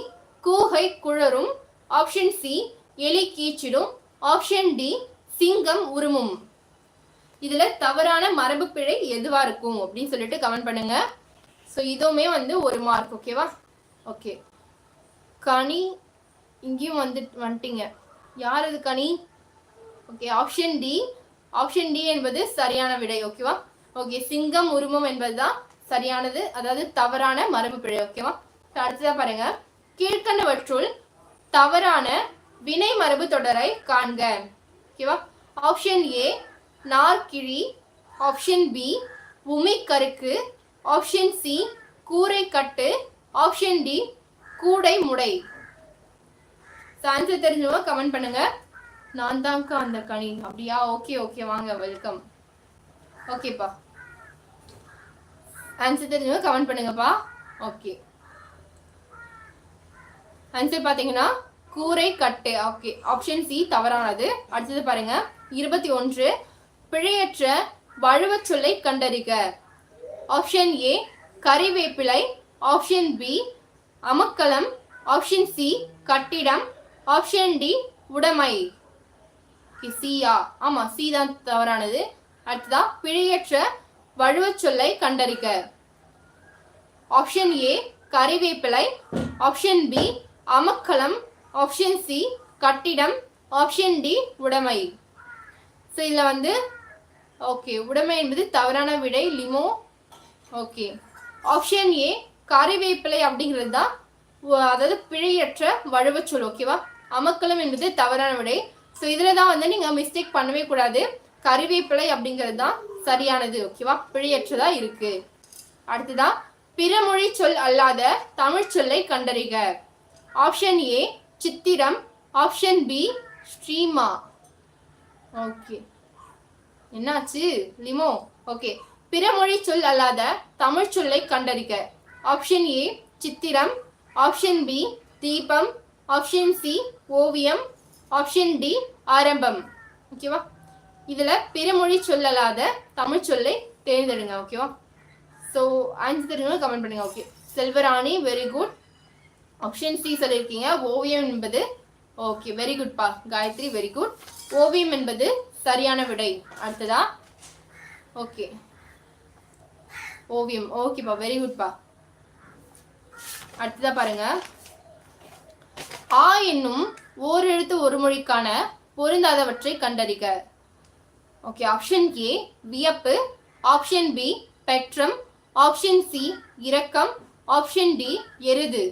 கூகை குழரும். ஆப்ஷன் சி, எலி கீச்சிடும். ஆப்ஷன் டி, சிங்கம் உருமும். இதுல தவறான மரபு பிழை எதுவா இருக்கும் அப்படின்னு சொல்லிட்டு கமெண்ட் பண்ணுங்க. ஸோ இதுவுமே வந்து ஒரு மார்க். ஓகேவா? ஓகே, கனி இங்கேயும் வந்துட்டீங்க. யார் இது Kani? Okay, option D. Option D என்பது சரியான விடை. ஓகேவா? ஓகே, சிங்கம் உருமம் என்பதுதான் சரியானது, அதாவது தவறான மரபு பிழை. ஓகேவா? அடுத்ததா பாருங்க. கீழ்கண்டவற்றுள் தவறான வினை மரபு தொடரை காண்க. ஓகேவா? ஆப்ஷன் ஏ நார்கிழி, ஆப்ஷன் பி உமிக்கருக்கு, ஆப்ஷன் சி கூரை கட்டு, ஆப்ஷன் டி கூடை முடை. ஆன்சர் தெரிஞ்சவங்க கமெண்ட் பண்ணுங்க. நான் தான்க்கா அந்த கனி. அப்படியா? ஓகே ஓகே, வாங்க, வெல்கம். ஓகேப்பா, ஆன்சர் தெரிஞ்சவங்க கமெண்ட் பண்ணுங்கப்பா. ஓகே, ஆன்சர் பாத்தீங்கன்னா கூரை கட்டு. ஓகே, ஆப்ஷன் சி தவறானது. அடுத்தது பாருங்க. 21 பிழையற்ற வழுவச் சொல்லை கண்டறிக. ஆப்ஷன் ஏ கறிவேப்பிலை, ஆப்ஷன் பி அமக்கலம், ஆப்ஷன் சி கட்டிடம், ஆப்ஷன் டி உடைமை. சியா? ஆமா, சி தான் தவறானது. அடுத்ததா, பிழையற்ற வழுவச் சொல்லை கண்டறிக. ஆப்ஷன் ஏ கறிவேப்பிலை, ஆப்ஷன் பி அமக்கலம், ஆப்ஷன் சி கட்டிடம், ஆப்ஷன் டி உடைமை. ஸோ இதில் வந்து ஓகே, உடைமை என்பது தவறான விடை லிமோ. ஓகே, ஆப்ஷன் ஏ கறிவேப்பிலை அப்படிங்கிறது தான் அதாவது பிழையற்ற வழுவச்சொல். ஓகேவா? அமக்கலம் என்பது தவறான விடை. ஸோ இதில் தான் வந்து நீங்கள் மிஸ்டேக் பண்ணவே கூடாது. கறிவேப்பிலை அப்படிங்கிறது தான் சரியானது. ஓகேவா? பிழையற்றதா இருக்கு. அடுத்ததா, பிறமொழி சொல் அல்லாத தமிழ் சொல்லை கண்டறிக. ஆப்ஷன் ஏ சித்திரம், ஆப்ஷன் பி ஸ்ரீமா. ஓகே, என்னாச்சு லிமோ? ஓகே, பிறமொழி சொல் அல்லாத தமிழ் சொல்லை கண்டறிக. ஆப்ஷன் ஏ சித்திரம், ஆப்ஷன் பி தீபம், ஆப்ஷன் சி ஓவியம், ஆப்ஷன் டி ஆரம்பம். ஓகேவா? இதுல பிறமொழி சொல் அல்லாத தமிழ் சொல்லை தேர்ந்தெடுங்க. ஓகேவா? ஸோ ஆன்சர் தெரிஞ்சவங்க கமெண்ட் பண்ணுங்க. Okay, Selvarani very good. Option C சொல்லியிருக்கீங்க, ஓவியம் என்பது. ஓகே, வெரி குட்பா. Gayathri very good. ஓவியம் என்பது சரியான விடை. அடுத்ததா, ஓகே ஓவியம். ஓகேப்பா, வெரி குட்பா. அடுத்ததா பாருங்க. ஆ என்னும் ஓரெழுத்து ஒரு மொழிக்கான பொருந்தாதவற்றை கண்டறிக. ஓகே, ஆப்ஷன் ஏ வியப்பு, ஆப்ஷன் பி பெற்றம், ஆப்ஷன் சி இரக்கம், ஆப்ஷன் டி எருது.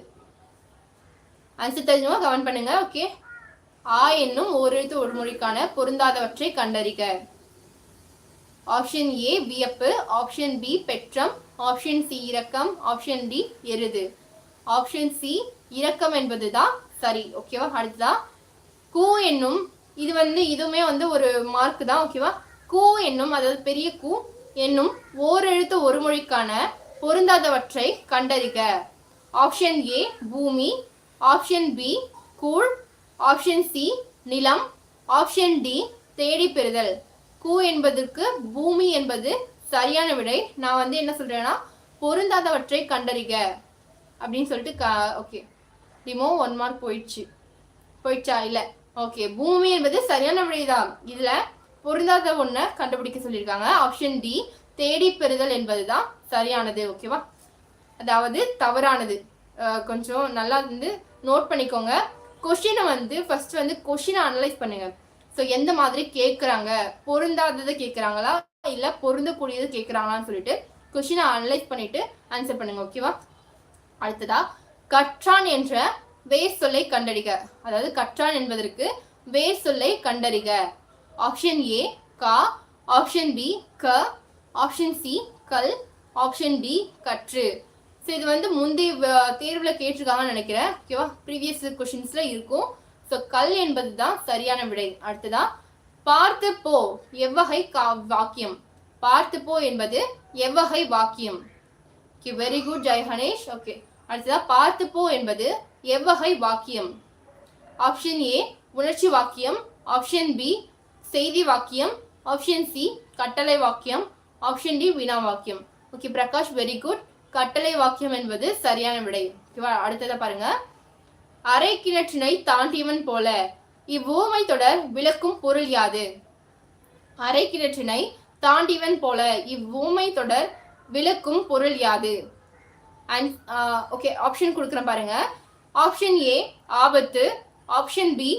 ஆன்சர் தெரிஞ்சவங்க கமெண்ட் பண்ணுங்க. ஓகே, ஆ என்னும் ஓரெழுத்து ஒரு மொழிக்கான பொருந்தாதவற்றை கண்டறிக. ஆப்ஷன் ஏ வியப்பு, ஆப்ஷன் பி பெற்றம், ஆப்ஷன் சி இரக்கம், ஆப்ஷன் டி எருது. ஆப்ஷன் சி இரக்கம் என்பதுதான் சரி. ஓகேவா? அடுத்ததா, கூ என்னும் இது வந்து இதுவுமே வந்து ஒரு மார்க் தான். ஓகேவா? கூ என்னும் அதாவது பெரிய கூ என்னும் ஓரெழுத்து ஒரு மொழிக்கான பொருந்தாதவற்றை கண்டறிக. ஆப்ஷன் ஏ பூமி, ஆப்ஷன் பி கூழ், ஆப்ஷன் சி நிலம், ஆப்ஷன் டி தேடி பெறுதல். கூ என்பதற்கு பூமி என்பது சரியான விடை. நான் என்ன சொல்றேன்னா பொருந்தாதவற்றை கண்டறிக அப்படின்னு சொல்லிட்டு ஓகே டிமோ 1 மார்க் போயிடுச்சா இல்ல. ஓகே பூமி என்பது சரியான விடைதான். இதுல பொருந்தாத ஒண்ண கண்டுபிடிக்க சொல்லியிருக்காங்க. ஆப்ஷன் டி தேடி பெறுதல் என்பதுதான் சரியானது. ஓகேவா, அதாவது தவறானது. கொஞ்சம் நல்லா நோட் பண்ணிக்கோங்க. கொஸ்டினை ஃபர்ஸ்ட் கொஸ்டினை அனலைஸ் பண்ணுங்க. ஸோ எந்த மாதிரி கேட்குறாங்க, பொருந்தாததை கேட்குறாங்களா இல்லை பொருந்தக்கூடியது கேட்குறாங்களான்னு சொல்லிட்டு கொஸ்டினை அனலைஸ் பண்ணிட்டு ஆன்சர் பண்ணுங்க. ஓகேவா, அடுத்ததா கற்றான் என்ற வேர் சொல்லை கண்டறிக. அதாவது கற்றான் என்பதற்கு வேர் சொல்லை கண்டறிக. ஆப்ஷன் ஏ கா, ஆப்ஷன் பி க, ஆப்ஷன் சி கல், ஆப்ஷன் டி கற்று. ஸோ இது முந்தைய தேர்வில் கேட்டிருக்காங்கன்னு நினைக்கிறேன். ஓகேவா, ப்ரீவியஸ் கொஸ்டின்ஸ்ல இருக்கும். ஸோ கல் என்பது தான் சரியான விடை. அடுத்ததா பார்த்து போ எவ்வகை வாக்கியம். பார்த்து போ என்பது எவ்வகை வாக்கியம். Okay very good Jai Ganesh. Okay அடுத்ததா பார்த்து போ என்பது எவ்வகை வாக்கியம். ஆப்ஷன் ஏ உணர்ச்சி வாக்கியம், ஆப்ஷன் பி செய்தி வாக்கியம், ஆப்ஷன் சி கட்டளை வாக்கியம், ஆப்ஷன் டி வினா வாக்கியம். Okay Prakash very good. கட்டளை வாக்கியம் என்பது சரியான விடை. ஓகேவா, அடுத்ததை பாருங்க. அரை கிணற்றினை தாண்டியவன் போல இவ்வுவமை தொடர் விளக்கும் பொருள் யாது. அரை கிணற்றினை தாண்டியவன் போல இவ்வுவமை தொடர் விளக்கும் பொருள் யாது. அண்ட் ஓகே ஆப்ஷன் கொடுக்குறேன் பாருங்க. ஆப்ஷன் ஏ ஆபத்து, ஆப்ஷன் பி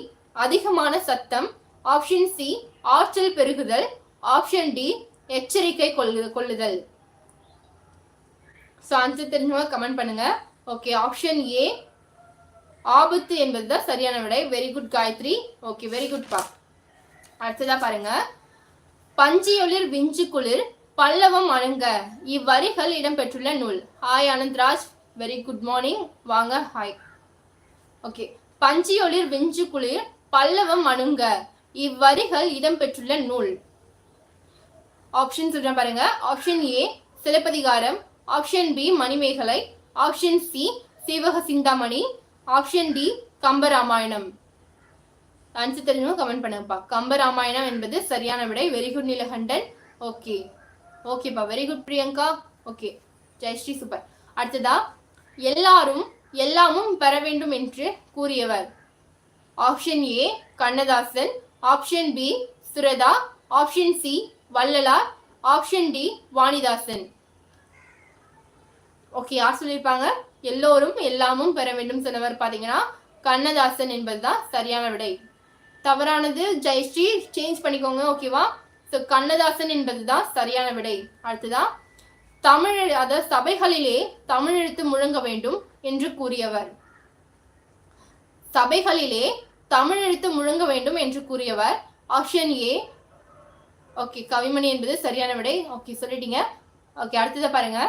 அதிகமான சத்தம், ஆப்ஷன் சி ஆற்றல் பெருகுதல், ஆப்ஷன் டி எச்சரிக்கை கொள்ளுதல். ஸோ ஆன்சர் தெரிஞ்சவங்க கமெண்ட் பண்ணுங்க. ஓகே ஆப்ஷன் ஏ ஆபத்து என்பதுதான் சரியான விடை. Very good Gayathri. Okay very good பா. அடுத்ததா பாருங்க. பஞ்சியொளிர் விஞ்சு குளிர் பல்லவம் அணுங்க இவ்வரிகள் இடம்பெற்றுள்ள நூல். Hi Anandraj very good morning, வாங்க ஹாய். ஓகே பஞ்சியொளிர் விஞ்சு குளிர் பல்லவம் அணுங்க இவ்வரிகள் இடம்பெற்றுள்ள நூல். ஆப்ஷன் சொல்றேன் பாருங்க. Option A Silappathikaram, option B Manimekalai, option C Seevaga Chintamani, option D Kambaramayanam. Answer தெரிஞ்சவங்க கமெண்ட் பண்ணுங்கப்பா. கம்பராமாயணம் என்பது சரியான விடை. Very good Neelakandan. ஓகே ஓகேப்பா very good Priyanka. Okay Jayashree super. அடுத்ததா எல்லாரும் எல்லாமும் பெற வேண்டும் என்று கூறியவர். Option A Kannadasan, option B Suratha, option C Vallalar, option D Vanidasan. Okay யார் சொல்லியிருப்பாங்க? எல்லோரும் எல்லாமும் பெற வேண்டும் சொன்னவர் பாத்தீங்கன்னா கண்ணதாசன் என்பதுதான் சரியான விடை. தவறானது ஜெயஸ்ரீ சேஞ்ச் பண்ணிக்கோங்க. ஓகேவா, ஸோ கண்ணதாசன் என்பதுதான் சரியான விடை. அடுத்ததான் தமிழ் அதாவது சபைகளிலே தமிழ் எழுத்து முழங்க வேண்டும் என்று கூறியவர். சபைகளிலே தமிழ் எழுத்து முழங்க வேண்டும் என்று கூறியவர். ஆப்ஷன் ஏ ஓகே கவிமணி என்பது சரியான விடை. ஓகே சொல்லிட்டீங்க. ஓகே அடுத்ததை பாருங்க.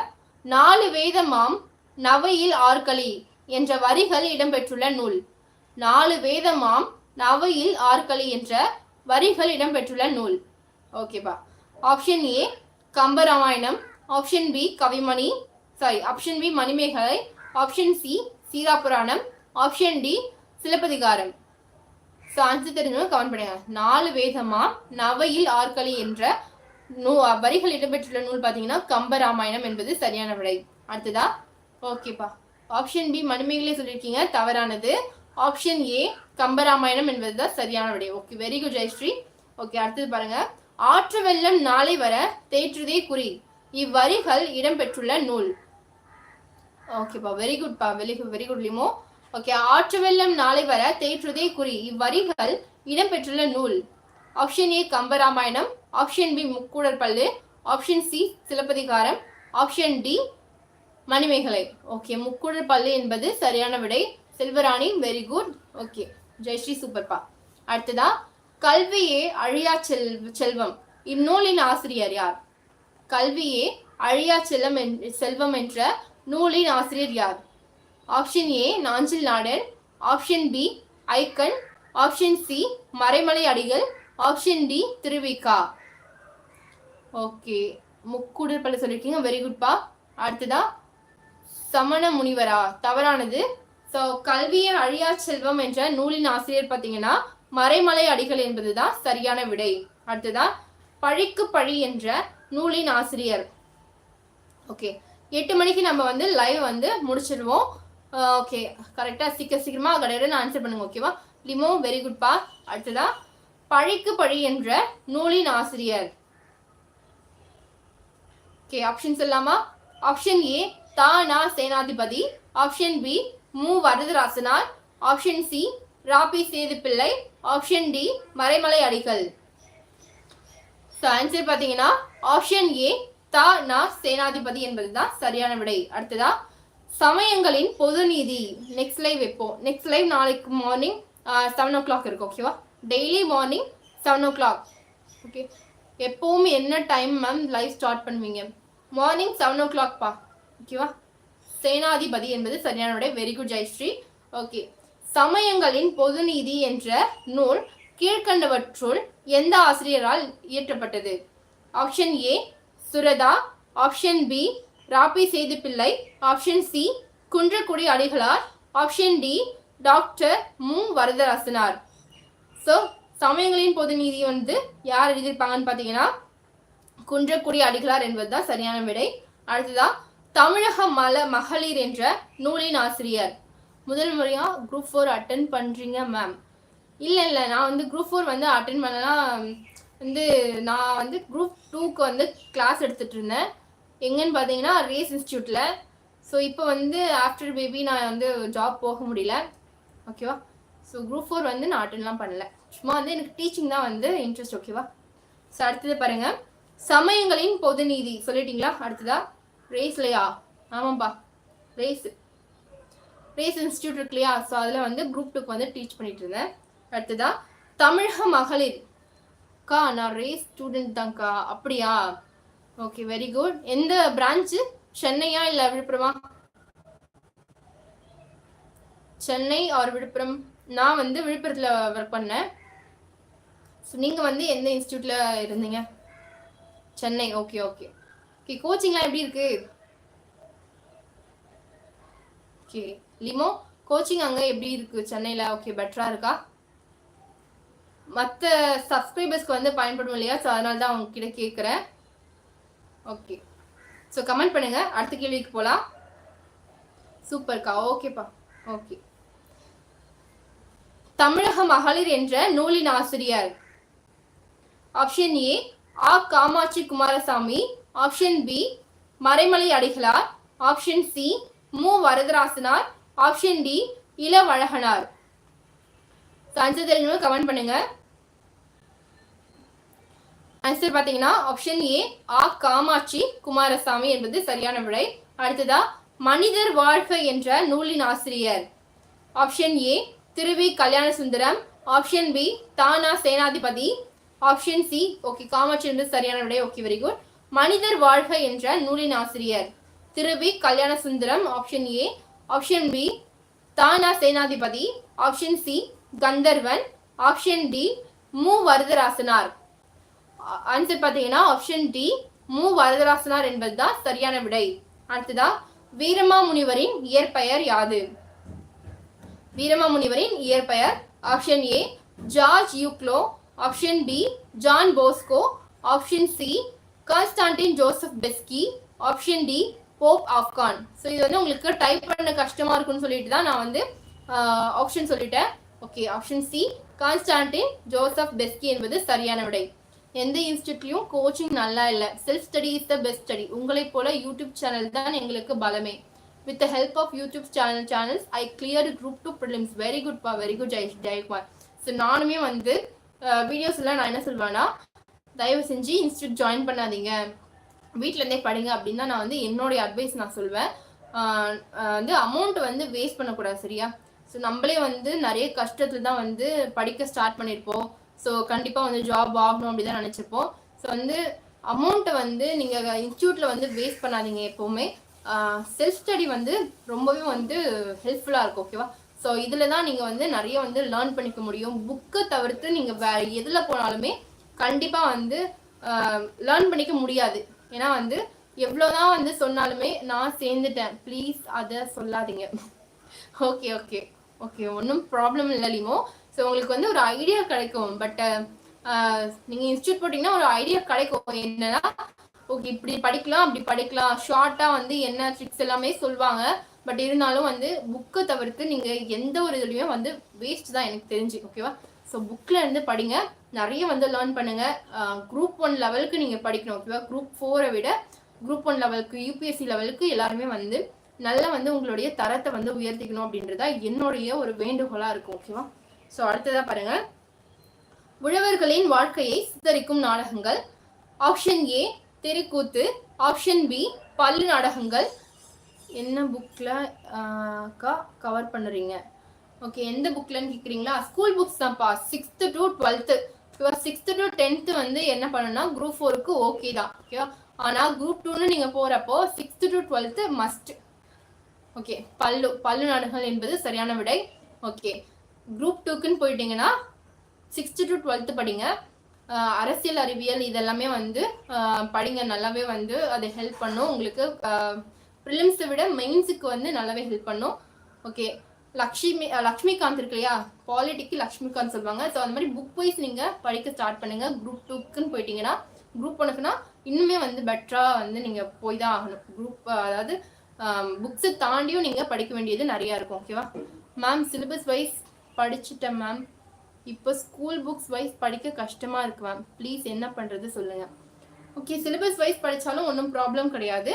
4 வேதமாம் நவையில் ஆற்களி என்ற வரிகள் இடம்பெற்றுள்ள நூல். 4 வேதமாம் நவையில் ஆற்களி என்ற வரிகள் இடம்பெற்றுள்ள நூல். ஓகேப்பா. Option A Kambaramayanam, option B Kavimani option B Manimekalai, option C Seerapuranam, option D Silappathikaram. So answer தெரிஞ்சவங்க கமெண்ட் பண்ணுங்க. 4 வேதமா நவையில் ஆற்களி என்ற வரிகள் இடம்பெற்றுள்ள நூல் பார்த்தீங்கன்னா கம்பராமாயணம் என்பது சரியான விடை. அடுத்ததா ஓகேப்பா ஆப்ஷன் பி மணிமேகலை சொல்லியிருக்கீங்க, தவறானது. ஆப்ஷன் ஏ கம்பராமாயணம் என்பதுதான் சரியான விடை. Okay very good Jayashree. Okay அடுத்தது பாருங்க. ஆற்று வெள்ளம் நாளை வர தேற்றுதே குறி இவ்வரிகள் இடம்பெற்றுள்ள நூல். ஓகேப்பா வெரி குட்பா வெரி குட் லிமோ. ஓகே ஆற்று வெள்ளம் நாளை வர தேற்றுதே குறி இவ்வரிகள் இடம்பெற்றுள்ள நூல். Option A Kambaramayanam, option B Mukkoodar Pallu, option C Silappathikaram, option D Manimekalai. Okay Mukkoodar Pallu என்பது சரியான விடை. Selvarani very good. Okay Jayashree சூப்பர்பா. அடுத்ததா கல்வியே அழியா செல்வம் இந்நூலின் ஆசிரியர் யார்? கல்வியே அழியா செல்வம் என்ற நூலின் ஆசிரியர் யார்? Option A Nanjil Nadan, option B Aikkan, option C Maraimalai Adigal, option D Thiruvika. Okay முக்கூடற்பள்ளி சொல்லியிருக்கீங்க, வெரி குட்பா. அடுத்ததா சமண முனிவரா? தவறானது. ஸோ கல்வியை அழியா செல்வம் என்ற நூலின் ஆசிரியர் பார்த்தீங்கன்னா மறைமலை அடிகள் என்பதுதான் சரியான விடை. அடுத்ததா பழிக்கு பழி என்ற நூலின் ஆசிரியர். ஓகே, 8 மணிக்கு நம்ம வந்து லைவ் வந்து முடிச்சிடுவோம். ஓகே, கரெக்டா சீக்கிரமா கடையில ஆன்சர் பண்ணுங்க. ஓகேவா லிமோ, வெரி குட்பா. அடுத்ததா பழிக்கு பழி என்ற நூலின் ஆசிரியர். ஓகே, ஆப்ஷன்ஸ் இல்லாமா? Option A Thana Senathipathi, option B Mu Varadarasanar, option C Rapi Sethupillai, option D Maraimalai Adigal. Answer பாத்தீங்கன்னா ஆப்ஷன் ஏ தானா சேனாதிபதி என்பதுதான் சரியான விடை. அடுத்ததா சமயங்களின் பொது நீதி. நெக்ஸ்ட் லைவ் வைப்போம். நெக்ஸ்ட் லைவ் நாளைக்கு மார்னிங் 7 o'clock இருக்கு. ஓகேவா, டெய்லி மார்னிங் 7 o'clock. ஓகே, எப்பவும் என்ன டைம் மேம் லைவ் ஸ்டார்ட் பண்ணுவீங்க? மார்னிங் 7 o'clock பா. ஓகேவா, சேனாதிபதி என்பது சரியான விடை. Very good Jayashree. ஓகே, சமயங்களின் பொது நீதி என்ற நூல் கீழ்கண்டவற்றுள் எந்த ஆசிரியரால் இயற்றப்பட்டது? Option A Suratha, option B ராபி Sethupillai, option C Kunrakudi Adigalar, option D doctor Mu Varadarasanar. So சமயங்களின் பொது நீதி வந்து யார் எழுதியிருப்பாங்கன்னு பார்த்தீங்கன்னா குன்றக்குடி அடிகளார் என்பதுதான் சரியான விடை. அடுத்ததா தமிழக மகளிர் என்ற நூலின் ஆசிரியர். முதல் முறையா குரூப் 4 அட்டன் பண்றீங்க மேம்? இல்லை, நான் வந்து குரூப் 4 வந்து அட்டன் பண்ணலாம் வந்து நான் வந்து குரூப் 2க்கு வந்து கிளாஸ் எடுத்துட்டு இருந்தேன். எங்கன்னு பார்த்தீங்கன்னா ரேஸ் இன்ஸ்டியூட்ல. ஸோ இப்போ வந்து ஆஃப்டர் பேபி நான் வந்து ஜாப் போக முடியல. ஓகேவா, ஸோ குரூப் 4 வந்து நான் அட்டன்லாம் பண்ணல. சும்மா வந்து எனக்கு டீச்சிங் தான் வந்து இன்ட்ரெஸ்ட். ஓகேவா, ஸோ அடுத்தது பாருங்க, சமயங்களின் பொது நீதி சொல்லிட்டீங்களா? அடுத்ததா ரேஸ்லையா? ஆமாப்பா, ரேஸ் இன்ஸ்டியூட் இருக்கு இல்லையா? ஸோ அதில் வந்து குரூப் 2க்கு வந்து டீச் பண்ணிட்டு இருந்தேன். அடுத்ததா தமிழக மகளிர். கா நான் ரேஸ் ஸ்டூடெண்ட் தான்க்கா. அப்படியா? Okay, very good. எந்த பிரான்ச்சு? சென்னையா இல்லை விழுப்புரமா? சென்னை ஆர் விழுப்புரம்? நான் வந்து விழுப்புரத்தில் ஒர்க் பண்ணேன். ஸோ நீங்கள் வந்து எந்த இன்ஸ்டியூட்ல இருந்தீங்க? சென்னை. Okay okay okay. கோச்சிங்லாம் எப்படி இருக்கு? ஓகே லிமோ, கோச்சிங் அங்கே எப்படி இருக்கு சென்னையில்? ஓகே, பெட்டராக இருக்கா? மற்ற சப்ஸ்கிரைபர்ஸ்க்கு வந்து பயன்படும் இல்லையா? ஸோ அதனால தான் அவங்ககிட்ட கேட்குறேன். ஓகே, ஸோ கமெண்ட் பண்ணுங்க. அடுத்த கேள்விக்கு போகலாம். சூப்பர்க்கா, ஓகேப்பா. ஓகே, தமிழக மகளிர் என்ற நூலின் ஆசிரியர். Option A A Kamakshi Kumarasamy, option B Maraimalai Adigalar, option C Mu Varadarasanar, option D Ilavazhaganar. Answer தெரிஞ்சவங்க கமெண்ட் பண்ணுங்க. ஆன்சர் பார்த்தீங்கன்னா ஆப்ஷன் ஏ ஆ காமாட்சி குமாரசாமி என்பது சரியான விடை. அடுத்ததா மனிதர் வாழ்க என்ற நூலின் ஆசிரியர். ஆப்ஷன் ஏ திருவி Kalyana Sundaram, option B Thana Senathipathi, option C okay Kamakshi என்பது சரியான விடை. Okay, very good. மனிதர் வாழ்க என்ற நூலின் ஆசிரியர் Thiruvi Kalyana Sundaram, option A. Option B Thana Senathipathi, option C Kandharvan, option D Mu Varadarasanar. Answer பார்த்தீங்கன்னா ஆப்ஷன் டி மு வரதராசனார் என்பதுதான் சரியான விடை. அடுத்ததா வீரமாமுனிவரின் இயற்பெயர் யாது? வீரமாமுனிவரின் இயற்பெயர். ஆப்ஷன் ஏ ஜார்ஜ் யூக்ளோ, option B John Bosco, option C Constantine Joseph Beschi, option D Pope ஆப்கான். ஸோ இது வந்து உங்களுக்கு டைப் பண்ண கஷ்டமா இருக்குன்னு சொல்லிட்டு தான் நான் வந்து ஆப்ஷன் சொல்லிட்டேன். Okay, option C Constantine Joseph Beschi என்பது சரியான விடை. எந்த இன்ஸ்டியூட்லையும் கோச்சிங் நல்லா இல்லை. Self study is the best study. உங்களை போல யூடியூப் சேனல் தான் எங்களுக்கு பலமே. With the help of YouTube channels I clear group 2 prelims. Very good பா, வெரி குட் ஜெயக்குமார். ஸோ நானுமே வந்து வீடியோஸ்லாம் நான் என்ன சொல்வேன்னா, தயவு செஞ்சு இன்ஸ்டியூட் ஜாயின் பண்ணாதீங்க, வீட்டிலேருந்தே படிங்க அப்படின்னு தான் நான் வந்து என்னுடைய அட்வைஸ் நான் சொல்வேன். வந்து அமௌண்ட் வந்து வேஸ்ட் பண்ணக்கூடாது, சரியா? ஸோ நம்மளே வந்து நிறைய கஷ்டத்தில் தான் வந்து படிக்க ஸ்டார்ட் பண்ணியிருப்போம். ஸோ கண்டிப்பாக வந்து ஜாப் ஆகணும் அப்படி தான் நினச்சிருப்போம். ஸோ வந்து அமௌண்ட்டை வந்து நீங்கள் இன்ஸ்டியூட்டில் வந்து வேஸ்ட் பண்ணாதீங்க. எப்போவுமே செல்ஃப் ஸ்டடி வந்து ரொம்பவே வந்து ஹெல்ப்ஃபுல்லாக இருக்கும். ஓகேவா? ஸோ இதில் தான் நீங்கள் வந்து நிறைய வந்து லேர்ன் பண்ணிக்க முடியும். புக்கை தவிர்த்து நீங்கள் வேறு எதில் போனாலுமே கண்டிப்பாக வந்து லேர்ன் பண்ணிக்க முடியாது. ஏன்னா வந்து எவ்வளோதான் வந்து சொன்னாலுமே நான் சேர்ந்துட்டேன், ப்ளீஸ் அதை சொல்லாதீங்க. ஓகே ஓகே ஓகே, ஒன்றும் ப்ராப்ளம் இல்லை லிமோ. ஸோ உங்களுக்கு வந்து ஒரு ஐடியா கிடைக்கும். பட் நீங்கள் இன்ஸ்டியூட் போட்டிங்கன்னா ஒரு ஐடியா கிடைக்கும். என்னன்னா ஓகே இப்படி படிக்கலாம் அப்படி படிக்கலாம், ஷார்ட்டாக வந்து என்ன ட்ரிக்ஸ் எல்லாமே சொல்லுவாங்க. பட் இருந்தாலும் வந்து புக்கை தவிர்த்து நீங்கள் எந்த ஒரு இதுலையுமே வந்து வேஸ்ட் தான் எனக்கு தெரிஞ்சு. ஓகேவா? ஸோ புக்கில் இருந்து படிங்க, நிறைய வந்து லேர்ன் பண்ணுங்கள். குரூப் 1 லெவலுக்கு நீங்கள் படிக்கணும். ஓகேவா? குரூப் 4 விட குரூப் 1 லெவலுக்கு, யூபிஎஸ்சி லெவலுக்கு எல்லாருமே வந்து நல்லா வந்து உங்களுடைய தரத்தை வந்து உயர்த்திக்கணும் அப்படின்றதா என்னுடைய ஒரு வேண்டுகோளாக இருக்கும். ஓகேவா? ஸோ அடுத்ததாக பாருங்கள், உழவர்களின் வாழ்க்கையை சித்தரிக்கும் நாடகங்கள். ஆப்ஷன் ஏ தெருக்கூத்து, ஆப்ஷன் பி பள்ளு நாடகங்கள். என்ன புக்கில் கவர் பண்ணுறீங்க? ஓகே, எந்த புக்லன்னு கேட்குறீங்களா? ஸ்கூல் புக்ஸ் தான்ப்பா, 6th to 12th. 6th to 10th வந்து என்ன பண்ணணும்னா குரூப் 4க்கு ஓகே தான். ஓகேவா? ஆனால் குரூப் 2ன்னு நீங்கள் போகிறப்போ 6th to 12th must. Okay, பள்ளு நாடகங்கள் என்பது சரியான விடை. ஓகே, குரூப் 2க்குன்னு போயிட்டீங்கன்னா 6th to 12th படிங்க. அரசியல் அறிவியல் இதெல்லாமே வந்து படிங்க, நல்லாவே வந்து அது ஹெல்ப் பண்ணும் உங்களுக்கு. ப்ரிலிம்ஸை விட மெயின்ஸுக்கு வந்து நல்லாவே ஹெல்ப் பண்ணும். ஓகே, லக்ஷ்மிகாந்த் இருக்கு இல்லையா, பாலிட்டிக்கு லக்ஷ்மிகாந்த் சொல்லுவாங்க. ஸோ அந்த மாதிரி புக் வைஸ் நீங்கள் படிக்க ஸ்டார்ட் பண்ணுங்கள். குரூப் 2க்குன்னு போயிட்டீங்கன்னா, குரூப் 1க்குன்னா இன்னுமே வந்து பெட்டராக வந்து நீங்கள் போய் தான் ஆகணும். குரூப் அதாவது புக்ஸை தாண்டியும் நீங்கள் படிக்க வேண்டியது நிறையா இருக்கும். ஓகேவா மேம்? சிலபஸ் வைஸ் படிச்சுட்டேன் மேம், இப்போ ஸ்கூல் புக்ஸ் வைஸ் படிக்க கஷ்டமாக இருக்கு மேம், ப்ளீஸ் என்ன பண்ணுறது சொல்லுங்கள். ஓகே, சிலபஸ் வைஸ் படித்தாலும் ஒன்றும் ப்ராப்ளம் கிடையாது,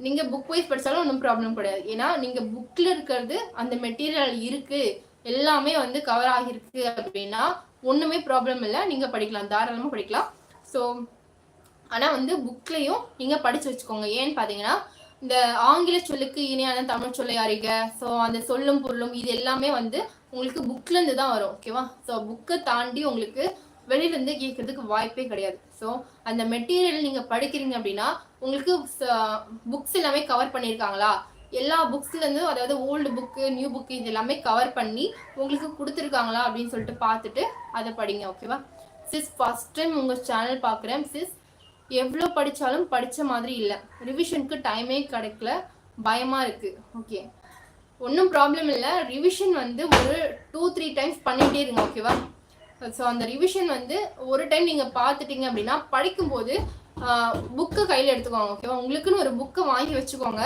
நீங்கள் புக் வைஸ் படித்தாலும் ஒன்றும் ப்ராப்ளம் கிடையாது. ஏன்னா நீங்கள் புக்கில் இருக்கிறது அந்த மெட்டீரியல் இருக்குது, எல்லாமே வந்து கவர் ஆகிருக்கு அப்படின்னா ஒன்றுமே ப்ராப்ளம் இல்லை, நீங்கள் படிக்கலாம், தாராளமாக படிக்கலாம். ஸோ ஆனால் வந்து புக்லேயும் நீங்கள் படித்து வச்சுக்கோங்க. ஏன்னு பார்த்தீங்கன்னா இந்த ஆங்கில சொல்லுக்கு இணையான தமிழ் சொல்லை அறிக, ஸோ அந்த சொல்லும் பொருளும் இது எல்லாமே வந்து உங்களுக்கு புக்லேருந்து தான் வரும். ஓகேவா? ஸோ புக்கை தாண்டி உங்களுக்கு வெளியிலேருந்து கேட்கறதுக்கு வாய்ப்பே கிடையாது. ஸோ அந்த மெட்டீரியல் நீங்கள் படிக்கிறீங்க அப்படின்னா உங்களுக்கு புக்ஸ் எல்லாமே கவர் பண்ணியிருக்காங்களா, எல்லா புக்ஸ்லேருந்து, அதாவது ஓல்டு புக்கு நியூ புக்கு இது எல்லாமே கவர் பண்ணி உங்களுக்கு கொடுத்துருக்காங்களா அப்படின்னு சொல்லிட்டு பார்த்துட்டு அதை படிங்க. ஓகேவா சிஸ்? ஃபர்ஸ்ட் டைம் உங்கள் சேனல் பார்க்குறேன் சிஸ், எவ்வளோ படித்தாலும் படித்த மாதிரி இல்லை, ரிவிஷனுக்கு டைமே கிடைக்கல, பயமாக இருக்குது. ஓகே, ஒன்றும் ப்ராப்ளம் இல்லை, ரிவிஷன் வந்து ஒரு 2-3 டைம்ஸ் பண்ணிகிட்டே இருங்க. ஓகேவா? ஸோ அந்த ரிவிஷன் வந்து ஒரு டைம் நீங்கள் பார்த்துட்டீங்க அப்படின்னா படிக்கும்போது புக்கை கையில் எடுத்துக்கோங்க. ஓகேவா? உங்களுக்குன்னு ஒரு புக்கை வாங்கி வச்சுக்கோங்க.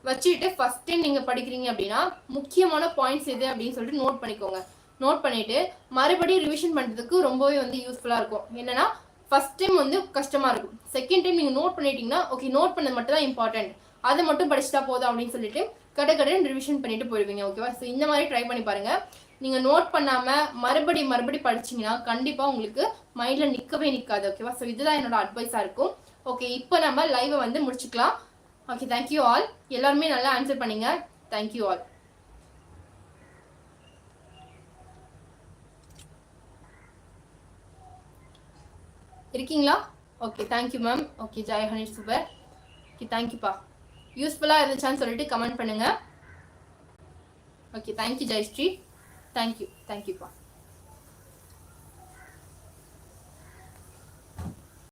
வச்சுக்கிட்டு ஃபஸ்ட் டைம் நீங்கள் படிக்கிறீங்க அப்படின்னா முக்கியமான பாயிண்ட்ஸ் எது அப்படின்னு சொல்லிட்டு நோட் பண்ணிக்கோங்க. நோட் பண்ணிவிட்டு மறுபடியும் ரிவிஷன் பண்ணுறதுக்கு ரொம்பவே வந்து யூஸ்ஃபுல்லாக இருக்கும். என்னென்னா ஃபர்ஸ்ட் டைம் வந்து கஷ்டமாக இருக்கும், செகண்ட் டைம் நீங்கள் நோட் பண்ணிட்டீங்கன்னா ஓகே, நோட் பண்ணது மட்டும் தான் இம்பார்ட்டன்ட், அதை மட்டும் படிச்சுட்டா போதும் அப்படின்னு சொல்லிட்டு கடைன்னு ரிவிஷன் பண்ணிட்டு போயிடுவீங்க. ஓகேவா? ஸோ இந்த மாதிரி ட்ரை பண்ணி பாருங்கள். நீங்கள் நோட் பண்ணாமல் மறுபடி படிச்சிங்கன்னா கண்டிப்பாக உங்களுக்கு மைண்டில் நிற்கவே நிற்காது. ஓகேவா? ஸோ இதுதான் என்னோட அட்வைஸாக இருக்கும். ஓகே, இப்போ நம்ம லைவை வந்து முடிச்சுக்கலாம். ஓகே, தேங்க்யூ ஆல், எல்லாருமே நல்லா ஆன்சர் பண்ணீங்க. Thank you all. இருக்கீங்களா? Okay, thank you ma'am. Okay, Jai Ganesh super. Okay, தேங்க்யூப்பா. யூஸ்ஃபுல்லாக இருந்துச்சான்னு சொல்லிட்டு கமெண்ட் பண்ணுங்கள். ஓகே, தேங்க்யூ ஜெயஸ்ரீ, தேங்க்யூப்பா.